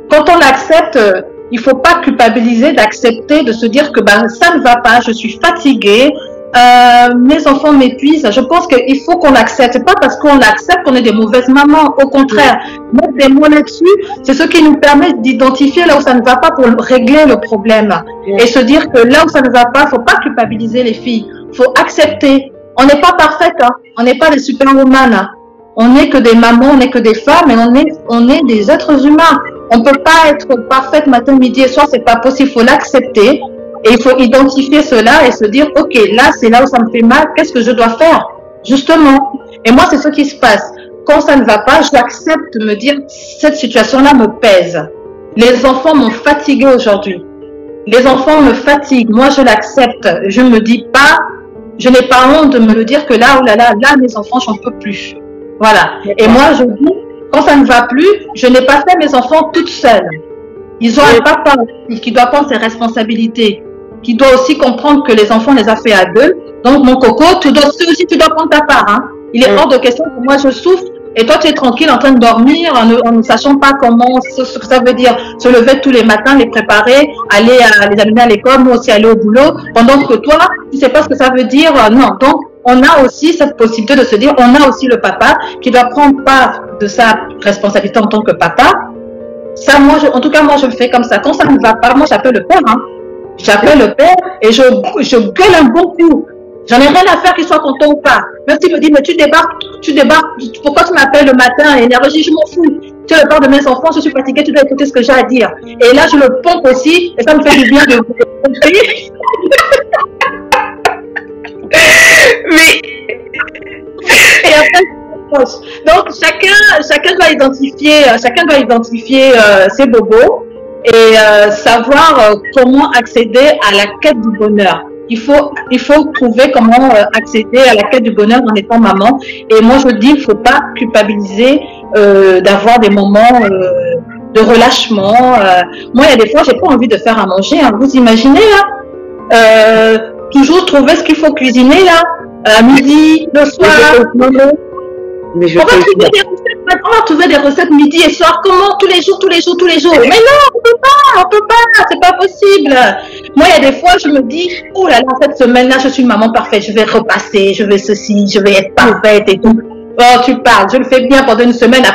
Quand on l'accepte, il faut pas culpabiliser d'accepter, de se dire que ça ne va pas, je suis fatiguée, mes enfants m'épuisent. Je pense qu'il faut qu'on l'accepte. C'est pas parce qu'on l'accepte qu'on est des mauvaises mamans. Au contraire, mettre des mots là-dessus, c'est ce qui nous permet d'identifier là où ça ne va pas pour régler le problème. Et se dire que là où ça ne va pas, faut pas culpabiliser les filles. Faut accepter. On n'est pas parfaite, hein. On n'est pas des superwoman. Hein. On n'est que des mamans, on n'est que des femmes, et on est des êtres humains. On peut pas être parfaite matin, midi et soir, c'est pas possible. Il faut l'accepter et il faut identifier cela et se dire, ok, là c'est là où ça me fait mal. Qu'est-ce que je dois faire justement? Et moi, c'est ce qui se passe. Quand ça ne va pas, j'accepte de me dire, cette situation-là me pèse. Les enfants m'ont fatiguée aujourd'hui. Les enfants me fatiguent. Moi, je l'accepte. Je me dis pas, je n'ai pas honte de me le dire que là, oh là, là, mes enfants, j'en peux plus. Voilà. Et moi, je dis, quand ça ne va plus, je n'ai pas fait mes enfants toutes seules. Ils ont un papa qui doit prendre ses responsabilités, qui doit aussi comprendre que les enfants les a fait à deux. Donc, mon coco, tu dois prendre ta part. Hein. Il est hors de question que moi, je souffre. Et toi, tu es tranquille en train de dormir en ne sachant pas ce que ça veut dire. Se lever tous les matins, les préparer, aller les amener à l'école, moi aussi aller au boulot. Pendant que toi, tu sais pas ce que ça veut dire. Non. Donc, on a aussi cette possibilité de se dire, on a aussi le papa qui doit prendre part de sa responsabilité en tant que papa. Ça, moi, en tout cas, moi, je le fais comme ça. Quand ça ne va pas, moi, j'appelle le père. Hein. J'appelle le père et je gueule un bon coup. J'en ai rien à faire qu'il soit content ou pas. Même s'il me dit, mais tu débarques, pourquoi tu m'appelles le matin énergie, je m'en fous. Tu es le père de mes enfants, je suis fatiguée, tu dois écouter ce que j'ai à dire. Et là, je le pompe aussi, et ça me fait du bien de pomper. Mais... Et après, donc, chacun doit identifier ses bobos et savoir comment accéder à la quête du bonheur. Il faut trouver comment accéder à la quête du bonheur en étant maman. Et moi, je dis, il ne faut pas culpabiliser d'avoir des moments de relâchement. Moi, il y a des fois, j'ai pas envie de faire à manger. Hein. Vous imaginez, là toujours trouver ce qu'il faut cuisiner, là, à midi, le soir. On va trouver des recettes midi et soir. Comment? Tous les jours. Mais non, on peut pas, c'est pas possible. Moi, il y a des fois, je me dis, oh là là, cette semaine-là, je suis une maman parfaite. Je vais repasser, je vais ceci, je vais être parfaite et tout. Oh, tu parles, je le fais bien pendant une semaine. Mais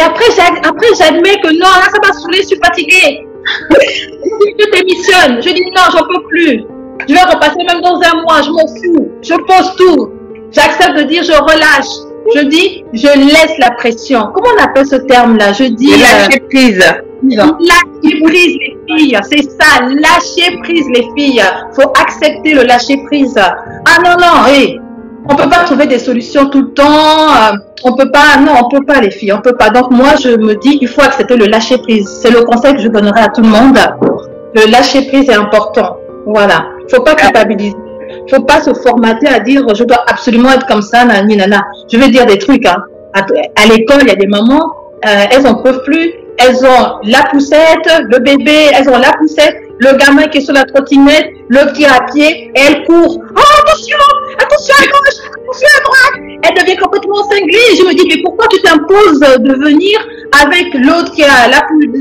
après, j'admets que non, là, ça m'a saoulée, je suis fatiguée. Je démissionne. Je dis non, j'en peux plus. Je vais repasser même dans un mois, je m'en fous. Je pose tout. J'accepte de dire, je relâche. Je dis, je laisse la pression. Comment on appelle ce terme-là? Je dis... lâcher prise. Lâcher prise, les filles. C'est ça, lâcher prise, les filles. Faut accepter le lâcher prise. Ah non, hey. On peut pas trouver des solutions tout le temps. On peut pas, les filles. On peut pas. Donc, moi, je me dis, il faut accepter le lâcher prise. C'est le conseil que je donnerai à tout le monde. Le lâcher prise est important. Voilà. Faut pas culpabiliser. Faut pas se formater à dire je dois absolument être comme ça, nani, nana. Je vais dire des trucs. Hein. À l'école, il y a des mamans, elles en peuvent plus. Elles ont la poussette, le bébé, elles ont la poussette, le gamin qui est sur la trottinette, le petit à pied, et elles courent. Oh, attention à gauche, attention à droite. Elle devient complètement cinglée. Je me dis, mais pourquoi tu t'imposes de venir avec l'autre qui a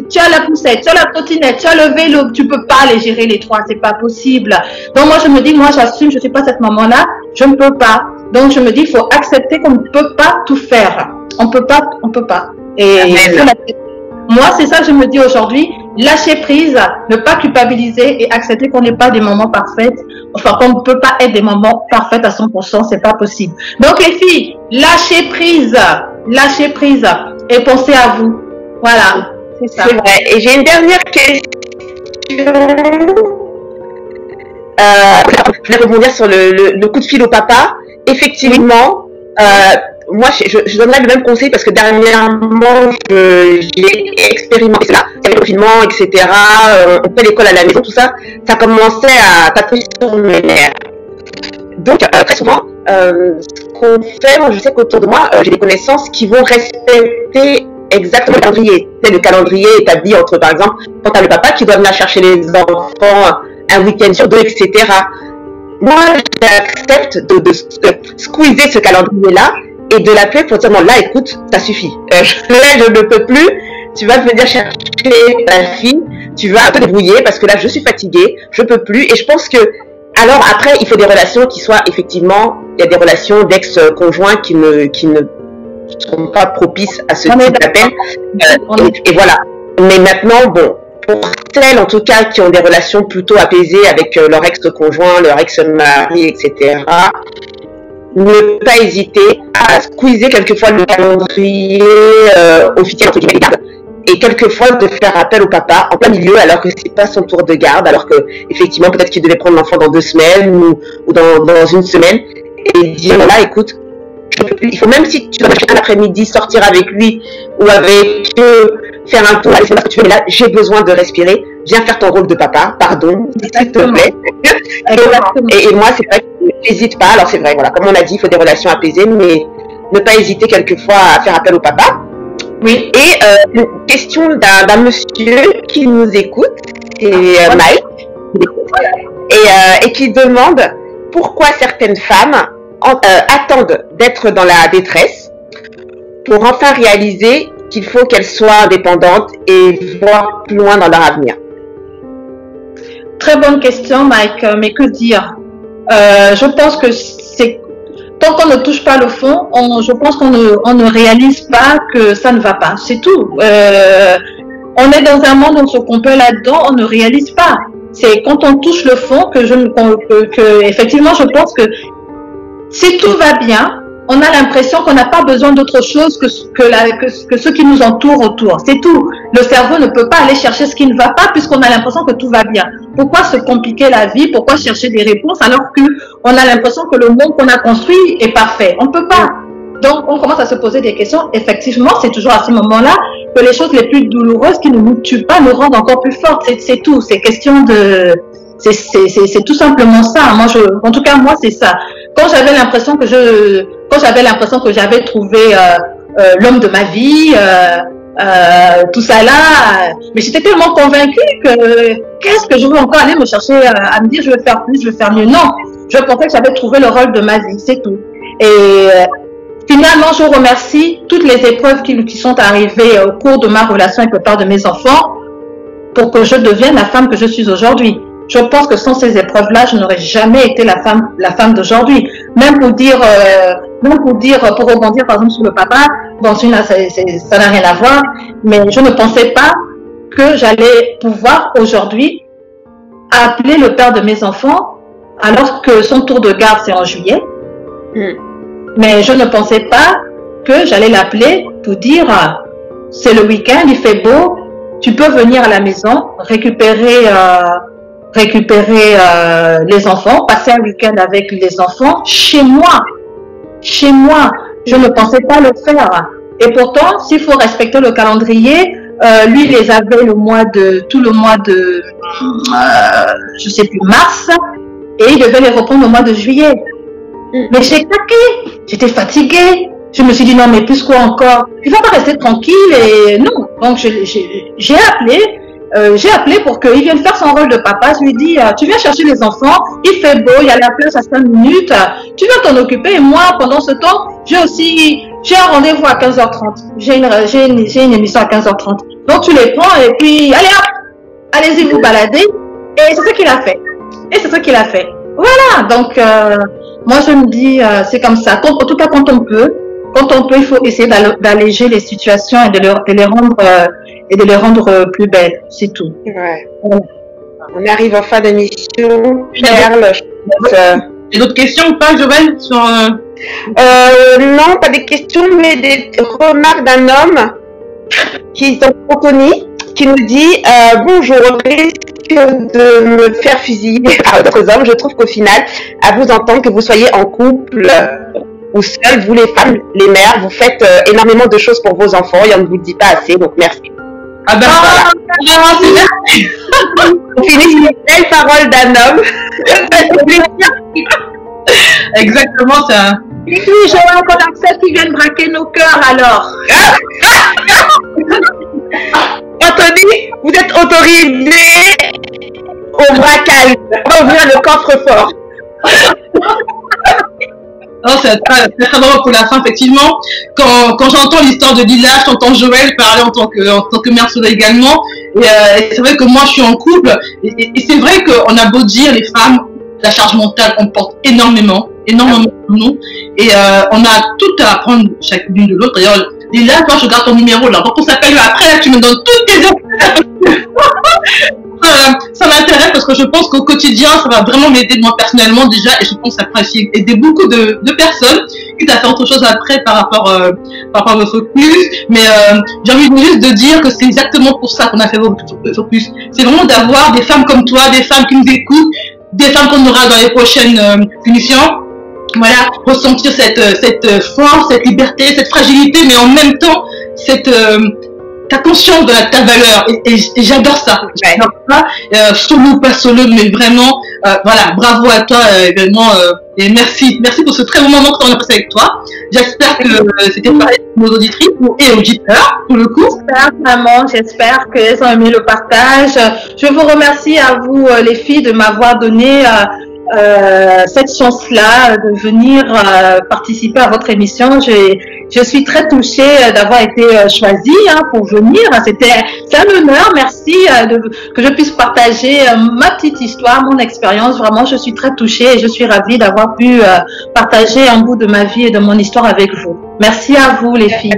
tu as la poussette, tu as la trottinette, tu as le vélo, tu peux pas les gérer les trois, c'est pas possible. Donc moi je me dis, moi j'assume, je suis pas cette maman-là, je ne peux pas. Donc je me dis, il faut accepter qu'on ne peut pas tout faire. On peut pas. Et moi c'est ça que je me dis aujourd'hui, lâcher prise, ne pas culpabiliser et accepter qu'on n'est pas des mamans parfaites. Enfin, qu'on ne peut pas être des mamans parfaites à 100%, c'est pas possible. Donc les filles, lâchez prise et pensez à vous. Voilà, c'est ça. C'est vrai. Et j'ai une dernière question. Je vais rebondir sur le coup de fil au papa. Effectivement, moi, je donnerais le même conseil parce que dernièrement, j'ai expérimenté cela. Il y avait le confinement, etc. On fait l'école à la maison, tout ça. Ça commençait à taper sur mes nerfs. Donc, très souvent, ce qu'on fait, moi, je sais qu'autour de moi, j'ai des connaissances qui vont respecter exactement le calendrier. C'est le calendrier établi entre, par exemple, quand tu as le papa qui doit venir chercher les enfants un week-end sur deux, etc. Moi, j'accepte de squeezer ce calendrier-là et de l'appeler pour dire, non, là, écoute, ça suffit. Là, je ne peux plus. Tu vas venir chercher ta fille. Tu vas un peu débrouiller parce que là, je suis fatiguée. Je peux plus. Et je pense que, alors après, il faut des relations qui soient effectivement, il y a des relations d'ex-conjoints qui ne sont pas propices à ce type d'appel. Et voilà. Mais maintenant, bon, pour celles en tout cas qui ont des relations plutôt apaisées avec leur ex-conjoint, leur ex-mari, etc., ne pas hésiter à squeezer quelquefois le calendrier officiel entre guillemets des gardes, et quelquefois de faire appel au papa en plein milieu alors que c'est pas son tour de garde, alors que effectivement peut-être qu'il devait prendre l'enfant dans 2 semaines ou dans une semaine, et dire là écoute, il faut, même si tu vas un après-midi sortir avec lui ou avec faire un tour, aller faire ce que tu veux, mais là j'ai besoin de respirer, viens faire ton rôle de papa, pardon, s'il te plaît. Et moi c'est vrai que n'hésite pas, alors c'est vrai, voilà, comme on a dit, il faut des relations apaisées, mais ne pas hésiter quelquefois à faire appel au papa. Oui. Et une question d'un monsieur qui nous écoute, c'est Mike, et qui demande pourquoi certaines femmes attendent d'être dans la détresse pour enfin réaliser qu'il faut qu'elles soient indépendantes et voir plus loin dans leur avenir. Très bonne question, Mike, mais que dire? Je pense que c'est tant qu'on ne touche pas le fond, je pense qu'on ne réalise pas que ça ne va pas. C'est tout. On est dans un monde où on se compare là-dedans, on ne réalise pas. C'est quand on touche le fond que effectivement, je pense que si tout va bien, on a l'impression qu'on n'a pas besoin d'autre chose que ce qui nous entoure autour. C'est tout. Le cerveau ne peut pas aller chercher ce qui ne va pas puisqu'on a l'impression que tout va bien. Pourquoi se compliquer la vie? Pourquoi chercher des réponses alors qu'on a l'impression que le monde qu'on a construit est parfait? On ne peut pas. Donc, on commence à se poser des questions. Effectivement, c'est toujours à ce moment-là que les choses les plus douloureuses qui ne nous tuent pas nous rendent encore plus fortes. C'est tout. C'est question de... C'est tout simplement ça. Moi, en tout cas, moi, c'est ça. Quand j'avais l'impression que j'avais trouvé l'homme de ma vie, tout ça là, mais j'étais tellement convaincue que qu'est-ce que je veux encore aller me chercher à me dire je veux faire plus, je veux faire mieux. Non, je pensais que j'avais trouvé le rôle de ma vie, c'est tout. Et finalement, je remercie toutes les épreuves qui sont arrivées au cours de ma relation avec le père de mes enfants pour que je devienne la femme que je suis aujourd'hui. Je pense que sans ces épreuves-là, je n'aurais jamais été la femme d'aujourd'hui. Même pour rebondir par exemple sur le papa, bon, ça n'a rien à voir, mais je ne pensais pas que j'allais pouvoir aujourd'hui appeler le père de mes enfants alors que son tour de garde c'est en juillet. Mais je ne pensais pas que j'allais l'appeler pour dire c'est le week-end, il fait beau, tu peux venir à la maison, récupérer les enfants, passer un week-end avec les enfants chez moi. Chez moi, je ne pensais pas le faire. Et pourtant, s'il faut respecter le calendrier, lui les avait tout le mois de, je sais plus, mars, et il devait les reprendre au mois de juillet. Mais j'ai claqué, j'étais fatiguée. Je me suis dit non mais plus quoi encore, il ne faut pas rester tranquille et non. Donc j'ai appelé pour qu'il vienne faire son rôle de papa. Je lui dis, tu viens chercher les enfants, il fait beau, il y a la plage à 5 minutes, tu vas t'en occuper. Et moi, pendant ce temps, j'ai un rendez-vous à 15h30. J'ai une émission à 15h30. Donc tu les prends et puis, allez hop, allez-y vous balader. Et c'est ce qu'il a fait. Voilà, donc moi je me dis, c'est comme ça. En tout cas, quand on peut, il faut essayer d'alléger les situations et de les rendre plus belles, c'est tout. Ouais. On arrive en fin d'émission. Perle, il y a d'autres questions ou pas, Joël, sur non, pas des questions, mais des remarques d'un homme qui est Anthony, qui nous dit bonjour, au risque de me faire fusiller par d'autres hommes, je trouve qu'au final, à vous entendre, que vous soyez en couple ou seul, vous les femmes, les mères, vous faites énormément de choses pour vos enfants et on ne vous le dit pas assez, donc merci. Ah ben voilà. On finit sur une belle parole d'un homme. Exactement ça. Et puis, j'aimerais qu'on accepte qu'ils viennent braquer nos cœurs alors. Anthony, vous êtes autorisé au braquage. Ouvrir le coffre-fort. Non, c'est très drôle pour la fin, effectivement. Quand j'entends l'histoire de Lila, j'entends Joël parler en tant que mère solo également. Et c'est vrai que moi, je suis en couple. Et c'est vrai qu'on a beau dire, les femmes, la charge mentale, on porte énormément pour nous. Et on a tout à apprendre chacune de l'autre. D'ailleurs, Lila, toi, je garde ton numéro là. Donc, on s'appelle après, là, tu me donnes toutes tes infos. ça m'intéresse parce que je pense qu'au quotidien, ça va vraiment m'aider moi personnellement déjà et je pense que ça pourra aussi aider beaucoup de personnes, quitte à faire autre chose après par rapport au focus. Mais j'ai envie juste de dire que c'est exactement pour ça qu'on a fait le focus. C'est vraiment d'avoir des femmes comme toi, des femmes qui nous écoutent, des femmes qu'on aura dans les prochaines émissions. Voilà, ressentir cette force, cette liberté, cette fragilité, mais en même temps, ta conscience de ta valeur. Et j'adore ça. J'adore ça. Solo, pas solo, mais vraiment, voilà, bravo à toi également. Et merci pour ce très bon moment que tu as passé avec toi. J'espère que c'était pareil pour nos auditrices et auditeurs, pour le coup. J'espère vraiment, j'espère qu'elles ont aimé le partage. Je vous remercie à vous, les filles, de m'avoir donné cette chance-là de venir participer à votre émission. Je suis très touchée d'avoir été choisie pour venir. C'est un honneur. Merci que je puisse partager ma petite histoire, mon expérience. Vraiment, je suis très touchée et je suis ravie d'avoir pu partager un bout de ma vie et de mon histoire avec vous. Merci à vous, les filles.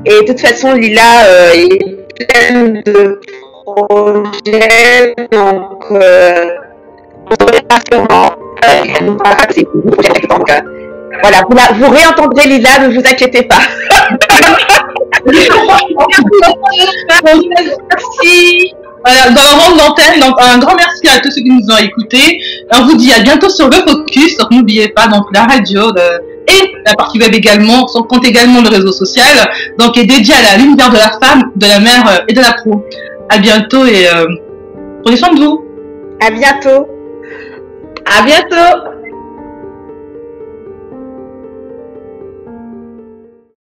Et de toute façon, Lila est pleine de projets, donc voilà, vous réentendrez Lila, ne vous inquiétez pas. Merci. Voilà, dans le rond d'antenne, donc un grand merci à tous ceux qui nous ont écoutés. On vous dit à bientôt sur le Focus. Donc n'oubliez pas donc la radio et la partie web également, son compte également le réseau social, donc est dédié à l'univers de la femme, de la mère et de la pro. À bientôt et prenez soin de vous. À bientôt. À bientôt.